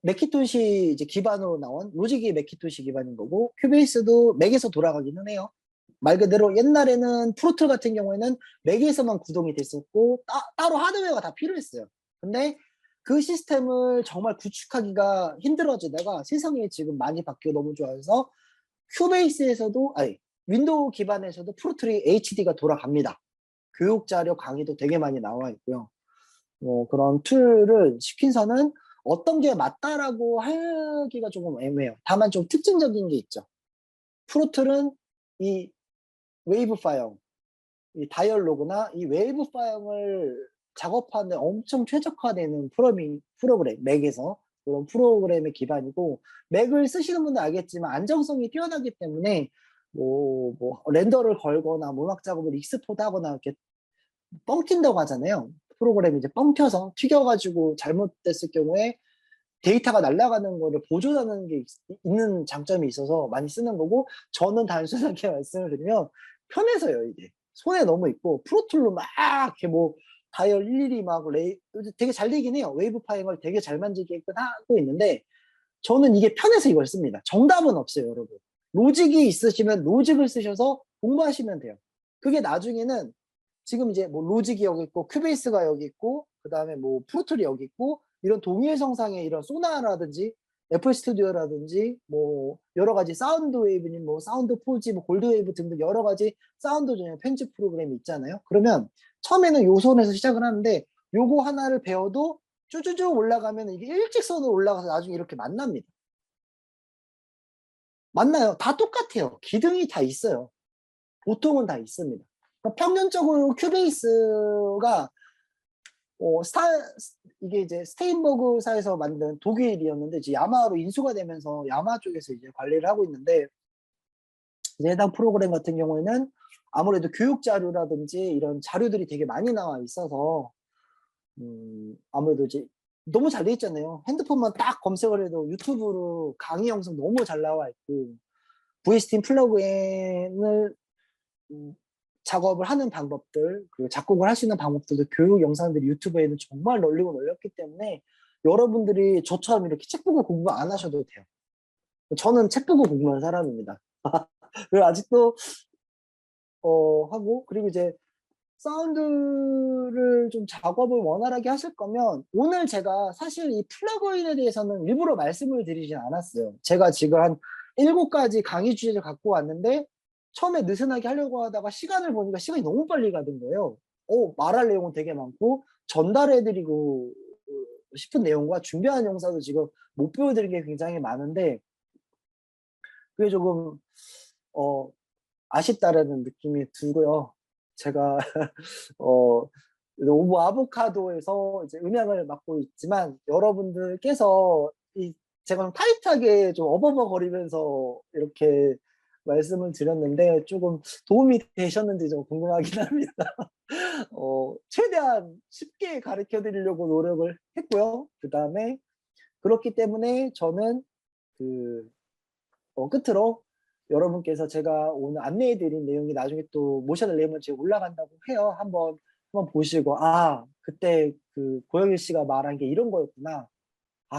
매키토시 이제 기반으로 나온, 로직이 매키토시 기반인 거고, 큐베이스도 맥에서 돌아가기는 해요. 말 그대로 옛날에는 프로툴 같은 경우에는 맥에서만 구동이 됐었고 따로 하드웨어가 다 필요했어요. 근데 그 시스템을 정말 구축하기가 힘들어지다가 세상이 지금 많이 바뀌고 너무 좋아서 큐베이스에서도, 윈도우 기반에서도 프로툴이 HD가 돌아갑니다. 교육 자료 강의도 되게 많이 나와 있고요. 그런 툴을 시킨서는 어떤 게 맞다라고 하기가 조금 애매해요. 다만 좀 특징적인 게 있죠. 프로툴은 이 웨이브 파형, 이 다이얼로그나 이 웨이브 파형을 작업하는 엄청 최적화되는 프로그램, 맥에서 그런 프로그램의 기반이고, 맥을 쓰시는 분들 알겠지만 안정성이 뛰어나기 때문에 뭐 렌더를 걸거나 음악 작업을 익스포트 하거나 이렇게 뻥 튄다고 하잖아요. 프로그램이 이제 뻥 튀어서 튀겨가지고 잘못됐을 경우에 데이터가 날아가는 거를 보존하는 게 있는 장점이 있어서 많이 쓰는 거고, 저는 단순하게 말씀을 드리면 편해서요. 이게 손에 너무 있고, 프로툴로 막 이렇게 뭐 다이얼 일일이 막 되게 잘 되긴 해요. 웨이브 파잉을 되게 잘 만들게끔 하고 있는데, 저는 이게 편해서 이걸 씁니다. 정답은 없어요, 여러분. 로직이 있으시면 로직을 쓰셔서 공부하시면 돼요. 그게 나중에는 지금 이제 뭐 로직이 여기 있고, 큐베이스가 여기 있고, 그 다음에 뭐 프로툴이 여기 있고, 이런 동일 성상의 이런 소나라든지 애플 스튜디오라든지 뭐 여러 가지 사운드 웨이브니 뭐 사운드 포지, 뭐 골드 웨이브 등등 여러 가지 사운드 전용 편집 프로그램이 있잖아요. 그러면 처음에는 요 손에서 시작을 하는데, 요거 하나를 배워도 쭈쭈쭈 올라가면 이게 일직선으로 올라가서 나중에 이렇게 만납니다. 맞나요? 다 똑같아요. 기능이 다 있어요. 보통은 다 있습니다. 평균적으로 큐베이스가 이게 이제 스테인버그사에서 만든 독일이었는데 이제 야마하로 인수가 되면서 야마 쪽에서 이제 관리를 하고 있는데 이제 해당 프로그램 같은 경우에는 아무래도 교육 자료라든지 이런 자료들이 되게 많이 나와 있어서 아무래도 이제 너무 잘 돼 있잖아요. 핸드폰만 딱 검색을 해도 유튜브로 강의 영상 너무 잘 나와 있고 VSTIM 플러그인을 작업을 하는 방법들 그리고 작곡을 할 수 있는 방법들도 교육 영상들이 유튜브에는 정말 널리고 널렸기 때문에 여러분들이 저처럼 이렇게 책 보고 공부 안 하셔도 돼요. 저는 책 보고 공부하는 사람입니다. 그리고 아직도 하고 그리고 이제 사운드를 좀 작업을 원활하게 하실 거면 오늘 제가 사실 이 플러그인에 대해서는 일부러 말씀을 드리진 않았어요. 제가 지금 한 7가지 강의 주제를 갖고 왔는데 처음에 느슨하게 하려고 하다가 시간을 보니까 시간이 너무 빨리 가는 거예요. 말할 내용은 되게 많고 전달해드리고 싶은 내용과 준비한 영상도 지금 못 보여드린 게 굉장히 많은데 그게 조금 아쉽다라는 느낌이 들고요. 제가 오브 아보카도에서 이제 음향을 맡고 있지만 여러분들께서 제가 좀 타이트하게 좀 어버버거리면서 이렇게 말씀을 드렸는데 조금 도움이 되셨는지 좀 궁금하긴 합니다. 최대한 쉽게 가르쳐 드리려고 노력을 했고요. 그 다음에 그렇기 때문에 저는 끝으로 여러분께서 제가 오늘 안내해 드린 내용이 나중에 또 모션 엘리먼트에 올라간다고 해요. 한번 보시고 그때 그 고영일 씨가 말한 게 이런 거였구나.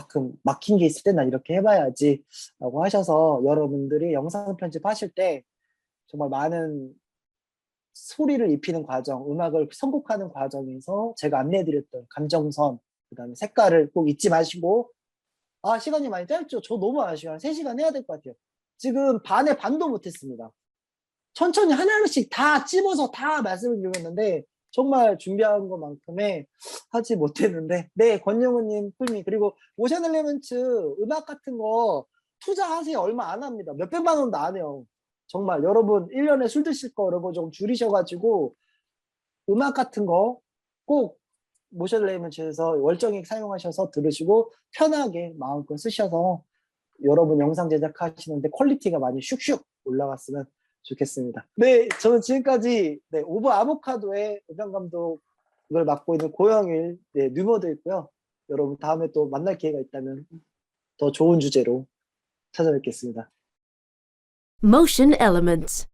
그럼 막힌 게 있을 때 난 이렇게 해봐야지 라고 하셔서 여러분들이 영상 편집하실 때 정말 많은 소리를 입히는 과정, 음악을 선곡하는 과정에서 제가 안내해드렸던 감정선, 그 다음에 색깔을 꼭 잊지 마시고 시간이 많이 짧죠? 저 너무 아쉬워요. 한 3시간 해야 될 것 같아요. 지금 반의 반도 못했습니다. 천천히 하나씩 다 찝어서 다 말씀을 드렸는데 정말 준비한 것만큼의 하지 못했는데 권영우님 꿀미 그리고 모션 엘리먼트 음악 같은 거 투자하세요. 얼마 안 합니다. 몇백만 원도 안 해요. 정말 여러분 1년에 술 드실 거 이런 거 좀 줄이셔가지고 음악 같은 거 꼭 모션 엘리먼트에서 월정액 사용하셔서 들으시고 편하게 마음껏 쓰셔서 여러분 영상 제작하시는데 퀄리티가 많이 슉슉 올라갔으면 좋겠습니다. 저는 지금까지 오브 아보카도의 음향 감독을 맡고 있는 고영일 뉴모드 있고요. 여러분 다음에 또 만날 기회가 있다면 더 좋은 주제로 찾아뵙겠습니다. Motion Elements.